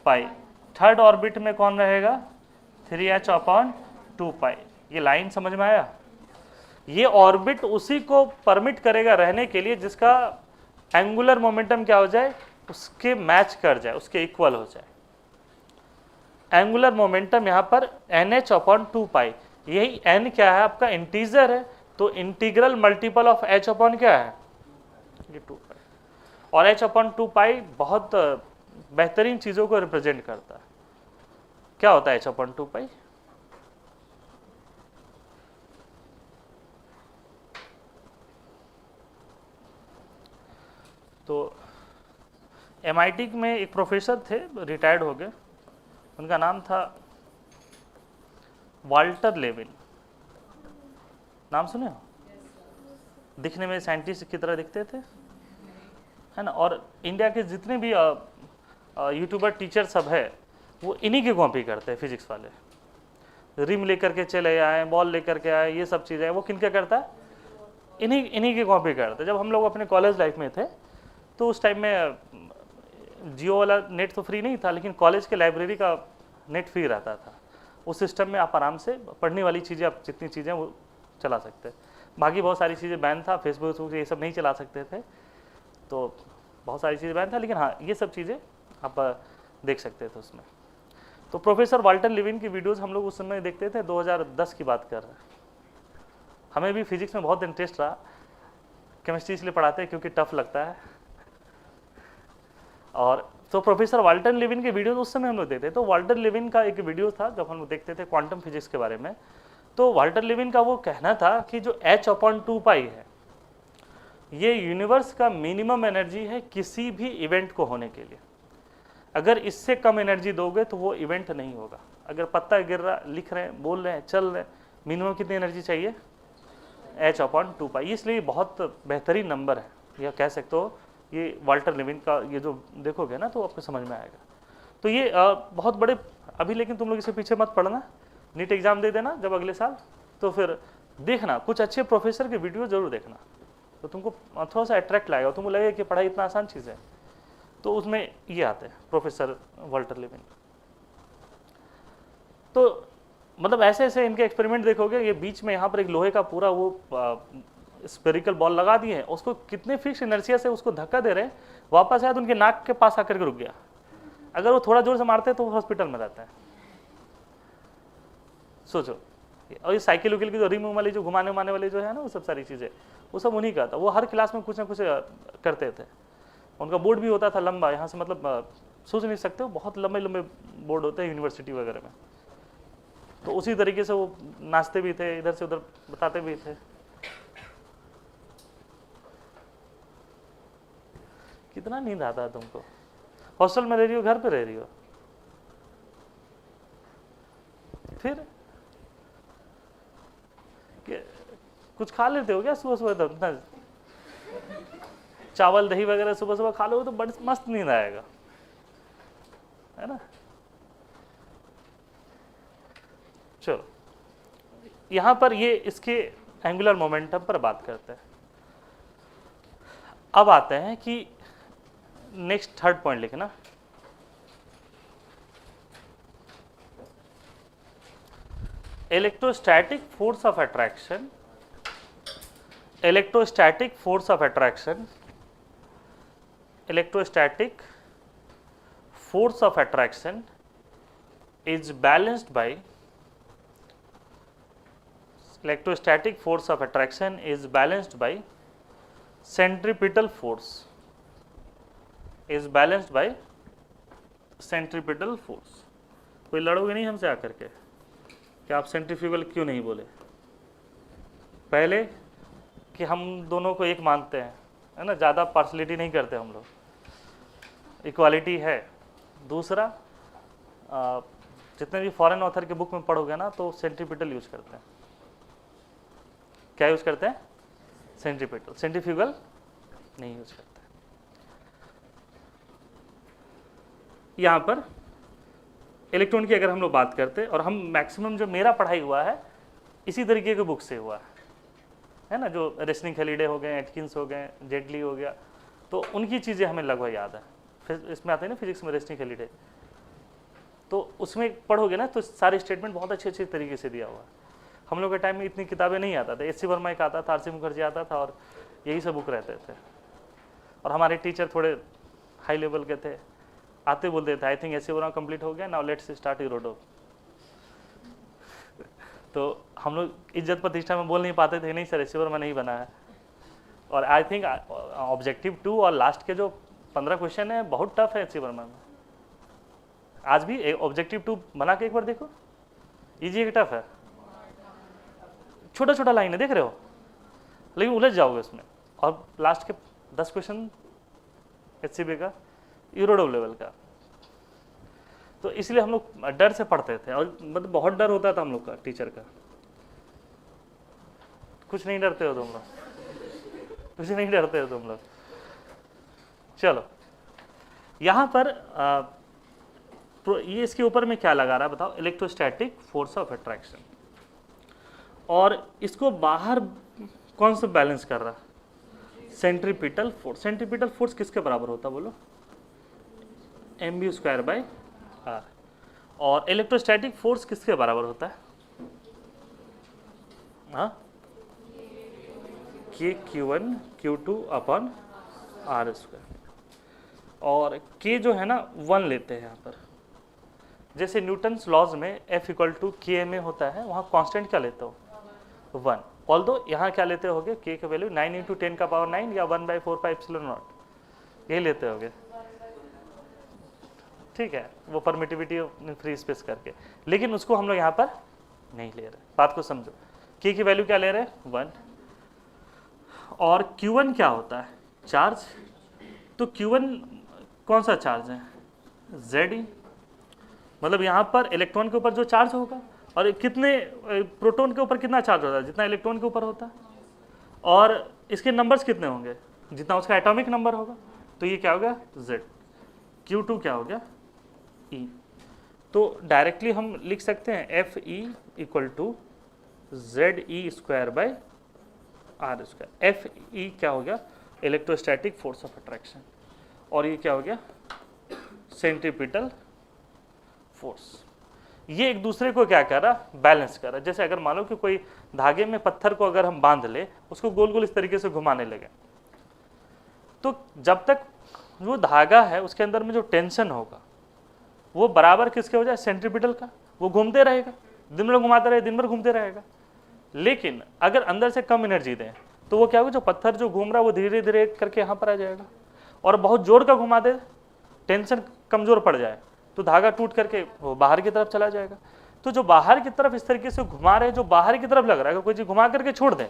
pi. Third orbit में कौन रहेगा, 3H अपॉन 2 पाई। ये लाइन समझ में आया। ये ऑर्बिट उसी को परमिट करेगा रहने के लिए जिसका एंगुलर मोमेंटम क्या हो जाए, उसके मैच कर जाए, उसके इक्वल हो जाए। एंगुलर मोमेंटम यहाँ पर NH अपॉन 2 पाई। यही n क्या है, आपका इंटीजर है, तो integral multiple of h upon क्या है, ये 2 पाई। और h अपॉन 2 पाई बहुत बेहतरीन चीज़ों को रिप्रेजेंट करता है। क्या होता है h अपॉन 2 पाई, तो MIT में एक प्रोफेसर थे, रिटायर्ड हो गए, उनका नाम था वाल्टर लेविन। नाम सुने हो? दिखने में साइंटिस्ट की तरह दिखते थे, है ना। और इंडिया के जितने भी यूट्यूबर टीचर सब है वो इन्हीं की कॉपी करते हैं। फिजिक्स वाले रिम लेकर के चले आए, बॉल लेकर के आए, ये सब चीज़ें वो किन क्या करता है, इन्हीं की कॉपी करते हैं। जब हम लोग अपने कॉलेज लाइफ में थे तो उस टाइम में जियो वाला नेट तो फ्री नहीं था, लेकिन कॉलेज के लाइब्रेरी का नेट फ्री रहता था। उस सिस्टम में आप आराम से पढ़ने वाली चीज़ें, आप जितनी चीज़ें वो चला सकते हैं। बाकी बहुत सारी चीज़ें बैन था, फेसबुक ये सब नहीं चला सकते थे, तो बहुत सारी चीज़ें बैन था, लेकिन हाँ ये सब चीज़ें आप देख सकते थे उसमें। तो प्रोफेसर वाल्टर लिविन की वीडियोस हम लोग उस समय देखते थे, 2010 की बात कर रहे हैं। हमें भी फिजिक्स में बहुत इंटरेस्ट रहा, केमिस्ट्री इसलिए पढ़ाते हैं क्योंकि टफ लगता है। और तो प्रोफेसर वाल्टर लिविन के वीडियोस उस समय हम लोग देखते थे। तो वाल्टर लिविन का एक वीडियो था जब हम लोग देखते थे क्वांटम फिजिक्स के बारे में। तो वाल्टर लिविन का वो कहना था कि जो h/2π है ये यूनिवर्स का मिनिमम एनर्जी है किसी भी इवेंट को होने के लिए। अगर इससे कम एनर्जी दोगे तो वो इवेंट नहीं होगा। अगर पत्ता गिर रहा, लिख रहे हैं, बोल रहे हैं, चल रहे हैं, मिनिमम कितनी एनर्जी चाहिए? h/2π। इसलिए बहुत बेहतरीन नंबर है, यह कह सकते हो। ये वाल्टर लिविन का ये जो देखोगे ना तो आपको समझ में आएगा। तो ये बहुत बड़े अभी, लेकिन तुम लोग इसके पीछे मत पड़ना, नीट एग्जाम दे देना जब अगले साल, तो फिर देखना कुछ अच्छे प्रोफेसर के वीडियो जरूर देखना, तो तुमको थोड़ा सा अट्रैक्ट लाएगा, तुमको लगेगा कि पढ़ाई इतना आसान चीज़ है। तो उसमें ये आते हैं प्रोफेसर वाल्टर लिविन। तो मतलब ऐसे ऐसे इनके एक्सपेरिमेंट देखोगे। ये बीच में यहाँ पर एक लोहे का पूरा वो स्पेरिकल बॉल लगा दिए हैं, उसको कितने फिक्स इनर्शिया से उसको धक्का दे रहे हैं, वापस आया तो उनके नाक के पास आकर के रुक गया। अगर वो थोड़ा जोर से मारते हैं तो वो हॉस्पिटल में रहता है। सोचो। और ये साइकिल उकिल की जो रिम वाली जो घुमाने उमाने वाली जो है ना, वो सब सारी चीज़ें वो सब उन्हीं का था। वो हर क्लास में कुछ ना कुछ करते थे। उनका बोर्ड भी होता था लंबा, यहाँ से मतलब सोच नहीं सकते हो, बहुत लंबे लंबे बोर्ड होते हैं यूनिवर्सिटी वगैरह में। तो उसी तरीके से वो नाचते भी थे, इधर से उधर बताते भी थे। कितना नींद आता है तुमको? हॉस्टल में रह रही हो, घर पे रह रही हो? फिर कुछ खा लेते हो क्या सुबह सुबह? तक इतना चावल दही वगैरह सुबह सुबह खा लो तो बड़ी मस्त नींद आएगा, है ना। चलो यहां पर ये इसके एंगुलर मोमेंटम पर बात करते हैं। अब आते हैं कि नेक्स्ट थर्ड पॉइंट लिखना, electrostatic force of attraction. Electrostatic force of attraction, electrostatic force of attraction is balanced by, electrostatic force of attraction is balanced by centripetal force, is balanced by centripetal force। कोई लड़ोगे नहीं हमसे आकर के कि आप centrifugal क्यों नहीं बोले? पहले कि हम दोनों को एक मानते हैं, है ना, ज़्यादा पार्शलिटी नहीं करते हम लोग, इक्वालिटी है। दूसरा जितने भी फॉरेन ऑथर के बुक में पढ़ोगे ना तो सेंट्रीपिटल यूज करते हैं। क्या यूज करते हैं? सेंट्रीपिटल, सेंट्रीफ्यूगल नहीं यूज करते। यहाँ पर इलेक्ट्रॉन की अगर हम लोग बात करते हैं, और हम मैक्सिमम जो मेरा पढ़ाई हुआ है इसी तरीके के बुक से हुआ है ना, जो रेस्निंग हेलिडे हो गए, एटकिंस हो गए, जेटली हो गया, तो उनकी चीज़ें हमें लगभग याद है। फिर इसमें आते हैं ना फिजिक्स में रेस्निंग हेलिडे, तो उसमें पढ़ोगे ना तो सारे स्टेटमेंट बहुत अच्छे अच्छे तरीके से दिया हुआ है। हम लोग के टाइम में इतनी किताबें नहीं आता था, एस.सी. वर्मा एक आता था, आर.सी. मुखर्जी आता था, और यही सब बुक रहते थे। और हमारे टीचर थोड़े हाई लेवल के थे, आते बोलते थे I think SC. Verma complete हो गया, नाउ लेट्स स्टार्ट यूरोडो। तो हम लोग इज्जत प्रतिष्ठा में बोल नहीं पाते थे, नहीं सर एस.सी. वर्मा नहीं बना है। और आई थिंक ऑब्जेक्टिव 2 और लास्ट के जो 15 क्वेश्चन है बहुत टफ है एस.सी. वर्मा में। आज भी ऑब्जेक्टिव 2 बना के एक बार देखो, इजी है कि टफ है? छोटा छोटा लाइन है, देख रहे हो, लेकिन उलझ जाओगे उसमें। और लास्ट के 10 क्वेश्चन एचसीबी का, यूरोडो लेवल का। तो इसलिए हम लोग डर से पढ़ते थे, और मतलब बहुत डर होता था हम लोग का टीचर का। कुछ नहीं डरते हो तुम लोग? कुछ नहीं डरते हो तुम लोग? चलो यहाँ पर ये इसके ऊपर में क्या लगा रहा है बताओ? Electrostatic force of attraction. और इसको बाहर कौन सा बैलेंस कर रहा है? Centripetal force. सेंट्रीपिटल फोर्स किसके बराबर होता है बोलो? mv²/r। और इलेक्ट्रोस्टैटिक फोर्स किसके बराबर होता है? हाँ, k q1 q2/r²। और k जो है ना 1 लेते हैं यहाँ पर। जैसे न्यूटन्स लॉज में F = kma होता है, वहाँ कांस्टेंट क्या लेते हो? 1। ऑल्दो यहाँ क्या लेते होगे? k का वैल्यू 9 × 10⁹ या 1/4πε0 यही लेते होगे, ठीक है, वो परमिटिविटी फ्री स्पेस करके। लेकिन उसको हम लोग यहाँ पर नहीं ले रहे, बात को समझो। k की वैल्यू क्या ले रहे हैं? 1। और q1 क्या होता है? चार्ज। तो q1 कौन सा चार्ज है? Ze। मतलब यहाँ पर इलेक्ट्रॉन के ऊपर जो चार्ज होगा, और कितने प्रोटॉन के ऊपर कितना चार्ज होता है? जितना इलेक्ट्रॉन के ऊपर होता है। और इसके नंबर्स कितने होंगे? जितना उसका एटॉमिक नंबर होगा। तो ये क्या हो गया? Z। q2 क्या हो गया? E। तो डायरेक्टली हम लिख सकते हैं Fe = Ze²/r²। Fe क्या हो गया? Electrostatic force of attraction. और ये क्या हो गया? Centripetal force. ये एक दूसरे को क्या कर रहा? बैलेंस कर रहा। जैसे अगर मान लो कि कोई धागे में पत्थर को अगर हम बांध ले, उसको गोल गोल इस तरीके से घुमाने लगे, तो जब तक वो धागा है उसके अंदर में जो टेंशन होगा वो बराबर किसके हो जाए? सेंट्रीपिटल का। वो घूमते रहेगा, दिन भर घुमाता रहे, दिन भर घूमते रहेगा। लेकिन अगर अंदर से कम एनर्जी दें तो वो क्या होगा? जो पत्थर जो घूम रहा है वो धीरे धीरे करके यहाँ पर आ जाएगा। और बहुत जोर का घुमा दे, टेंशन कमजोर पड़ जाए, तो धागा टूट करके वो बाहर की तरफ चला जाएगा। तो जो बाहर की तरफ इस तरीके से घुमा रहे, जो बाहर की तरफ लग रहा है, कोई चीज घुमा करके छोड़ दे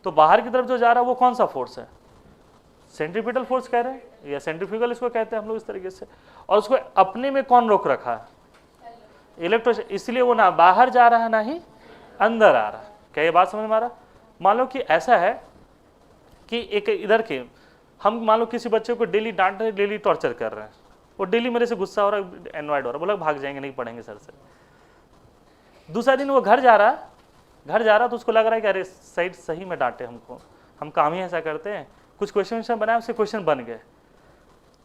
तो बाहर की तरफ जो जा रहा है वो कौन सा फोर्स है? सेंट्रीपिटल फोर्स कह रहे हैं, या सेंट्रीफ्यूगल इसको कहते हैं हम लोग इस तरीके से। और उसको अपने में कौन रोक रखा है? इलेक्ट्रो। इसलिए वो ना बाहर जा रहा है ना ही अंदर आ रहा है। क्या ये बात समझ में आ रहा? मान लो कि ऐसा है कि एक इधर के हम मान लो किसी बच्चे को डेली डांट रहे, डेली टॉर्चर कर रहे हैं, वो डेली मेरे से गुस्सा हो रहा है, एनवाइड हो रहा है, बोला भाग जाएंगे, नहीं पढ़ेंगे सर से। दूसरा दिन वो घर जा रहा तो उसको लग रहा है कि अरे साइड सही में डांटे हमको, हम काम ही ऐसा करते हैं। कुछ क्वेश्चन बनाए, उससे क्वेश्चन बन गए,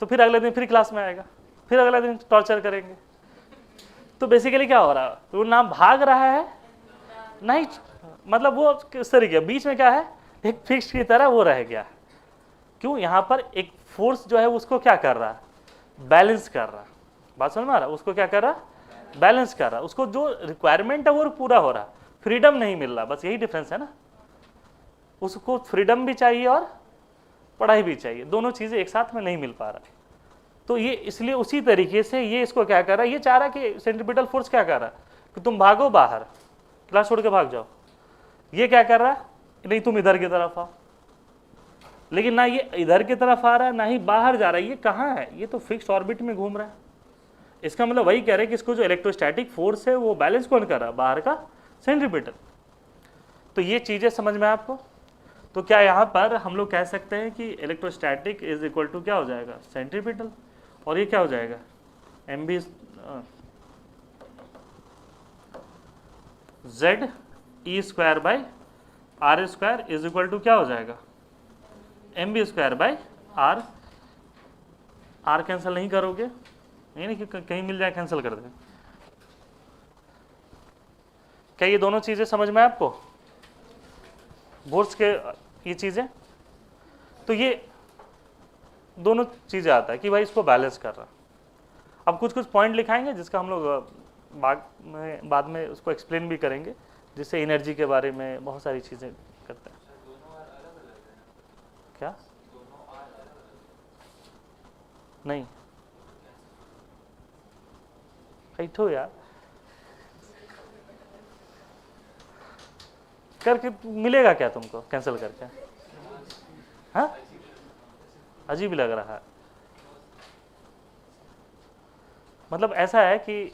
तो फिर अगले दिन फिर क्लास में आएगा, फिर अगला दिन टॉर्चर करेंगे। तो बेसिकली क्या हो रहा है? वो ना भाग रहा है नहीं, मतलब वो किस तरीके बीच में क्या है? एक फिक्स की तरह वो रह गया। क्यों? यहाँ पर एक फोर्स जो है उसको क्या कर रहा है? बैलेंस कर रहा। बात समझ में आ रहा? उसको क्या कर रहा? बैलेंस कर रहा। उसको जो रिक्वायरमेंट है वो पूरा हो रहा, फ्रीडम नहीं मिल रहा। बस यही डिफरेंस है ना। उसको फ्रीडम भी चाहिए और पढ़ाई भी चाहिए, दोनों चीजें एक साथ में नहीं मिल पा रहा। तो ये इसलिए उसी तरीके से ये इसको क्या कर रहा है? ये चाह रहा कि सेंट्रीपिटल फोर्स क्या कर रहा है कि तुम भागो बाहर, क्लास छोड़ के भाग जाओ। ये क्या कर रहा है? नहीं तुम इधर की तरफ आओ। लेकिन ना ये इधर की तरफ आ रहा है ना ही बाहर जा रहा है। ये कहाँ है? ये तो फिक्स ऑर्बिट में घूम रहा है। इसका मतलब वही कह रहे हैं कि इसको जो इलेक्ट्रोस्टैटिक फोर्स है वो बैलेंस कौन कर रहा है? बाहर का सेंट्रीपिटल। तो ये चीजें समझ में आपको? तो क्या यहाँ पर हम लोग कह सकते हैं कि इलेक्ट्रोस्टैटिक इज इक्वल टू क्या हो जाएगा? सेंट्रीपिटल। और ये क्या हो जाएगा? mv Ze²/r² is equal to क्या हो जाएगा? mv²/r। r कैंसिल नहीं करोगे, नहीं कि कहीं मिल जाए कैंसिल कर दे। क्या ये दोनों चीजें समझ में आपको? बोर्ड्स के ये चीजें, तो ये दोनों चीजें आता है कि भाई इसको बैलेंस कर रहा। अब कुछ कुछ पॉइंट लिखाएंगे जिसका हम लोग बाद में उसको एक्सप्लेन भी करेंगे, जिससे एनर्जी के बारे में बहुत सारी चीजें करते हैं। क्या? नहीं बैठो यार, करके मिलेगा क्या तुमको कैंसिल करके? हाँ, अजीब लग रहा है। मतलब ऐसा है कि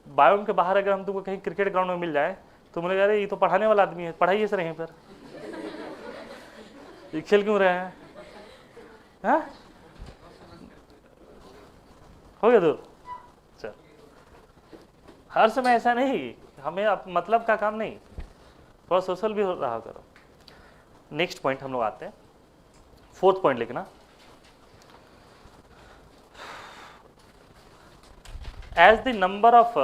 बायोम के बाहर अगर हम तुमको कहीं क्रिकेट ग्राउंड में मिल जाए तो मुझे अरे ये तो पढ़ाने वाला आदमी है, पढ़ाइए सर यहीं पर, ये खेल क्यों रहे हैं? हाँ, हो गया दूर। चल, हर समय ऐसा नहीं, हमें मतलब का काम नहीं, थोड़ा सोशल भी रहा करो। नेक्स्ट पॉइंट हम लोग आते हैं, फोर्थ पॉइंट लिखना। as the number of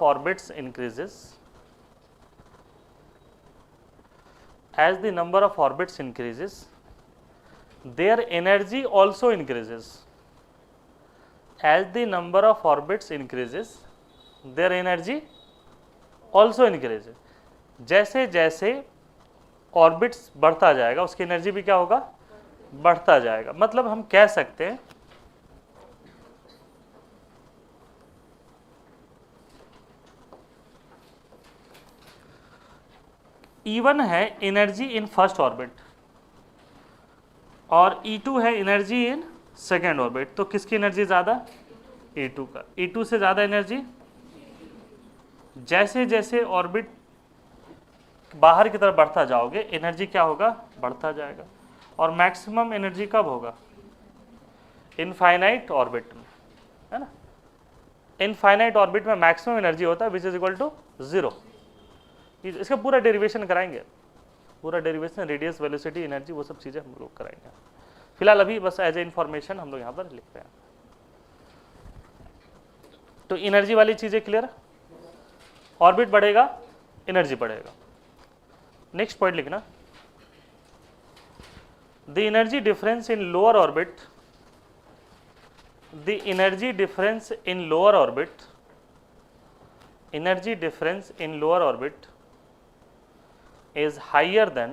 orbits increases, as the number of orbits increases, their energy also increases. As the number of orbits increases, their energy also increases. जैसे जैसे ऑर्बिट्स बढ़ता जाएगा उसकी एनर्जी भी क्या होगा, बढ़ता जाएगा। मतलब हम कह सकते हैं E1 है एनर्जी इन फर्स्ट ऑर्बिट और E2 है एनर्जी इन सेकेंड ऑर्बिट। तो किसकी एनर्जी ज़्यादा, E2 का। E2 से ज़्यादा एनर्जी। जैसे जैसे ऑर्बिट बाहर की तरफ बढ़ता जाओगे एनर्जी क्या होगा, बढ़ता जाएगा। और मैक्सिमम एनर्जी कब होगा, इनफाइनाइट ऑर्बिट में, है ना। इनफाइनाइट ऑर्बिट में मैक्सिमम एनर्जी होता है विच इज इक्वल टू 0। इसका पूरा डेरिवेशन कराएंगे, पूरा डेरिवेशन, रेडियस, वेलोसिटी, एनर्जी, वो सब चीज़ें हम लोग कराएंगे। फिलहाल अभी बस एज ए इंफॉर्मेशन हम लोग यहाँ पर लिख रहे हैं। तो एनर्जी वाली चीज़ें क्लियर, ऑर्बिट बढ़ेगा एनर्जी बढ़ेगा। नेक्स्ट पॉइंट लिखना, the energy difference in lower orbit, the energy difference in lower orbit, energy difference in lower orbit is higher than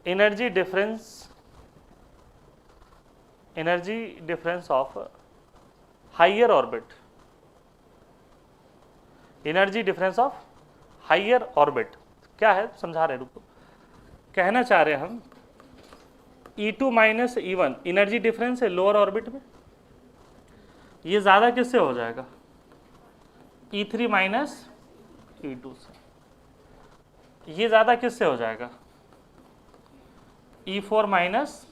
energy difference of higher orbit, energy difference of higher orbit. क्या है समझा रहे, रुको। कहना चाह रहे हैं हम E2 minus E1 energy difference है लोअर ऑर्बिट में, ये ज़्यादा किससे हो जाएगा, E3 माइनस E2 से। ये ज़्यादा किससे हो जाएगा, E4 माइनस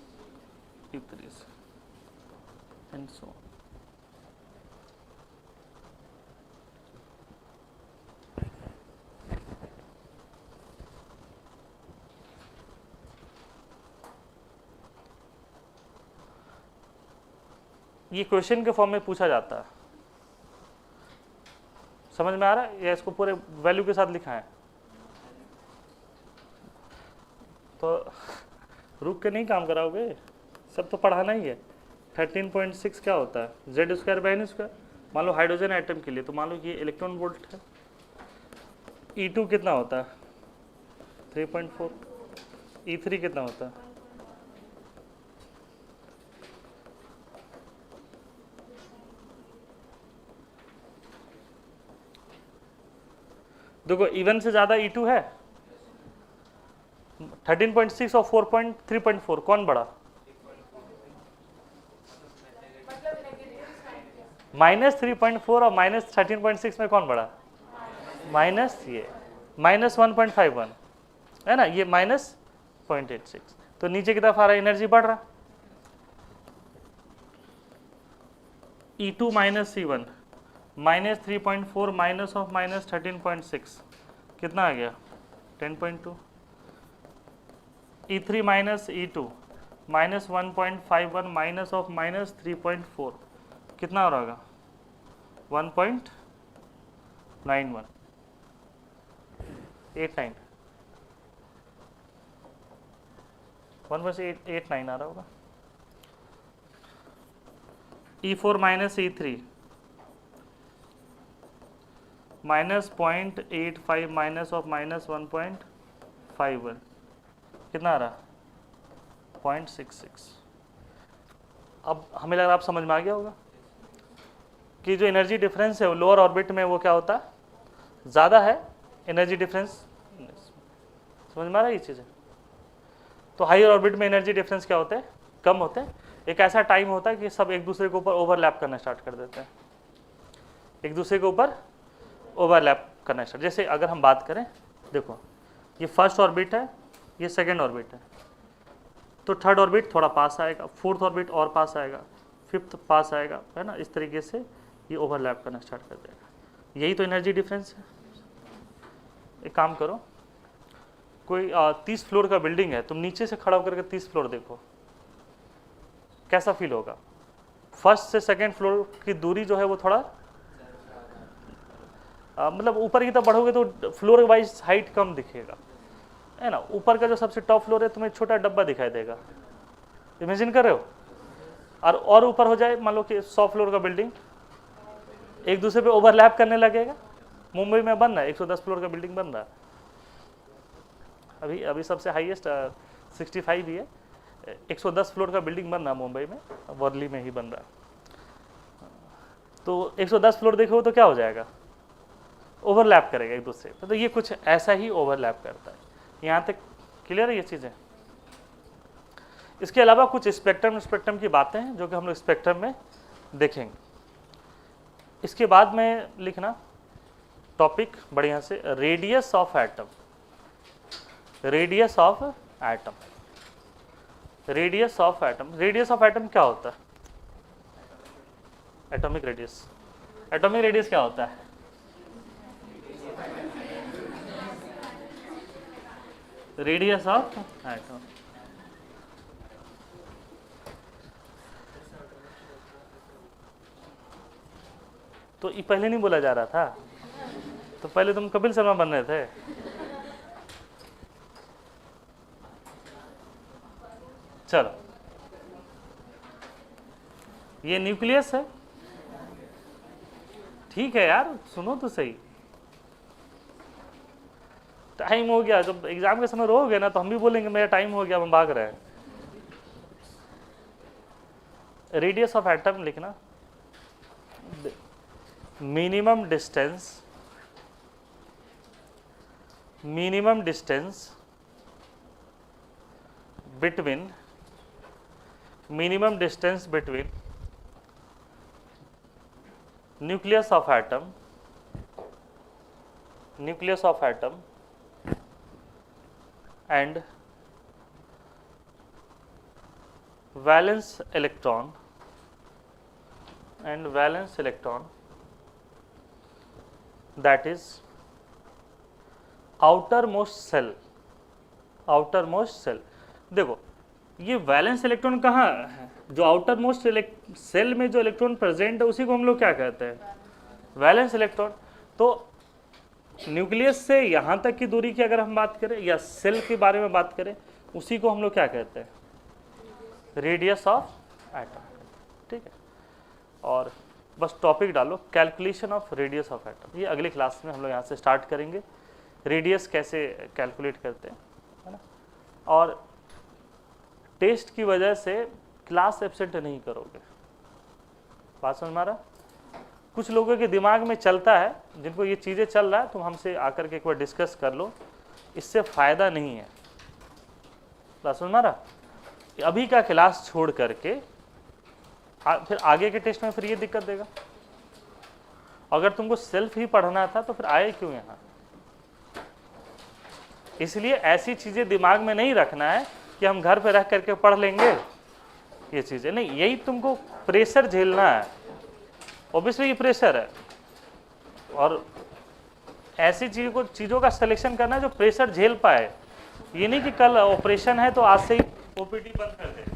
E3 से, एंड सो ऑन। ये क्वेश्चन के फॉर्म में पूछा जाता है, समझ में आ रहा है, या इसको पूरे वैल्यू के साथ लिखा है तो रुक के नहीं काम कराओगे, सब तो पढ़ाना ही है। 13.6 क्या होता है, Z square by N square. मान लो हाइड्रोजन आइटम के लिए तो मान लो ये इलेक्ट्रॉन वोल्ट है, E2 कितना होता है 3.4, E3 कितना होता है, देखो E1 से ज़्यादा E2 है, 13.6 और 3.4 कौन बड़ा, -3.4 और -13.6 में कौन बड़ा, माइनस ये -1.51 है ना, ये -0.86। तो नीचे की तरफ आ रहा है, एनर्जी बढ़ रहा। E2 minus C1 -3.4 minus of -13.6 कितना आ गया 10.2। E3 minus E2 -1.51 minus of -3.4 कितना हो रहा 1.91 89 1.89 आ रहा होगा। E4 minus E3 -0.85 minus of -1.51 कितना आ रहा 0.66। अब हमें लग रहा आप समझ में आ गया होगा कि जो एनर्जी डिफरेंस है वो लोअर ऑर्बिट में वो क्या होता है, ज़्यादा है एनर्जी डिफरेंस। समझ में आ रहा है ये चीज़ें। तो हायर ऑर्बिट में एनर्जी डिफरेंस क्या होते हैं, कम होते हैं। एक ऐसा टाइम होता है कि सब एक दूसरे के ऊपर ओवरलैप करना स्टार्ट कर देते हैं, एक दूसरे के ऊपर ओवरलैप करना स्टार्ट। जैसे अगर हम बात करें, देखो ये फर्स्ट ऑर्बिट है, ये सेकेंड ऑर्बिट है, तो थर्ड ऑर्बिट थोड़ा पास आएगा, फोर्थ ऑर्बिट और पास आएगा, फिफ्थ पास आएगा, है ना। इस तरीके से ये ओवरलैप करना स्टार्ट कर देगा। यही तो एनर्जी डिफरेंस है। एक काम करो, कोई 30 फ्लोर का बिल्डिंग है, तुम नीचे से खड़ा होकर के 30 फ्लोर देखो, कैसा फील होगा? फर्स्ट से सेकंड फ्लोर की दूरी जो है वो थोड़ा मतलब ऊपर की तरफ बढ़ोगे तो फ्लोर वाइज हाइट कम दिखेगा, है ना। ऊपर का जो सबसे टॉप फ्लोर है तुम्हें छोटा डब्बा दिखाई देगा, इमेजिन कर रहे हो। और ऊपर हो जाए, मान लो कि 100 फ्लोर का बिल्डिंग एक दूसरे पे ओवरलैप करने लगेगा। मुंबई में बन रहा है 110 फ्लोर का बिल्डिंग बन रहा है, अभी सबसे हाईएस्ट 65 ही है। 110 फ्लोर का बिल्डिंग बन रहा है मुंबई में, वर्ली में ही बन रहा है। तो 110 फ्लोर देखो तो क्या हो जाएगा, ओवरलैप करेगा एक दूसरे पे। तो ये कुछ ऐसा ही ओवरलैप करता है। यहाँ तक क्लियर है ये चीज़ें। इसके अलावा कुछ स्पेक्ट्रम की बातें हैं जो कि हम लोग स्पेक्ट्रम में देखेंगे। इसके बाद में लिखना टॉपिक बढ़िया से, radius of atom. Radius of atom, radius of atom. Radius of atom क्या होता है? Atomic radius. एटॉमिक रेडियस क्या होता है? Radius of atom. तो ये पहले नहीं बोला जा रहा था? तो पहले तुम कपिल शर्मा बन रहे थे। चलो, ये न्यूक्लियस है, ठीक है यार, सुनो तो सही। टाइम हो गया, जब एग्जाम के समय रहोगे ना तो हम भी बोलेंगे मेरा टाइम हो गया, हम भाग रहे हैं। रेडियस ऑफ एटम लिखना, minimum distance between nucleus of atom and valence electron that is outermost cell। देखो ये वैलेंस इलेक्ट्रॉन कहाँ है? जो आउटर मोस्ट सेल में जो इलेक्ट्रॉन प्रेजेंट है उसी को हम लोग क्या कहते हैं? Valence electron. तो न्यूक्लियस से यहाँ तक की दूरी की अगर हम बात करें या सेल के बारे में बात करें, उसी को हम लोग क्या कहते हैं? Radius of atom. ठीक है, और बस टॉपिक डालो calculation of radius of atom. ये अगली क्लास में हम लोग यहाँ से स्टार्ट करेंगे, रेडियस कैसे कैलकुलेट करते हैं, है ना। और टेस्ट की वजह से क्लास एब्सेंट नहीं करोगे, बात समझ में आ रहा? कुछ लोगों के दिमाग में चलता है, जिनको ये चीज़ें चल रहा है, तुम हमसे आकर के एक बार डिस्कस कर लो, इससे फ़ायदा नहीं है, बात समझ में आ रहा? अभी का क्लास छोड़ करके फिर आगे के टेस्ट में फिर ये दिक्कत देगा। अगर तुमको सेल्फ ही पढ़ना था तो फिर आए क्यों यहाँ? इसलिए ऐसी चीज़ें दिमाग में नहीं रखना है कि हम घर पे रह करके पढ़ लेंगे, ये चीज़ें नहीं। यही तुमको प्रेशर झेलना है, ऑब्वियसली ये प्रेशर है, और ऐसी चीज़ों का सिलेक्शन करना है जो प्रेशर झेल पाए। ये नहीं कि कल ऑपरेशन है तो आज से ही ओपीडी बंद कर दे।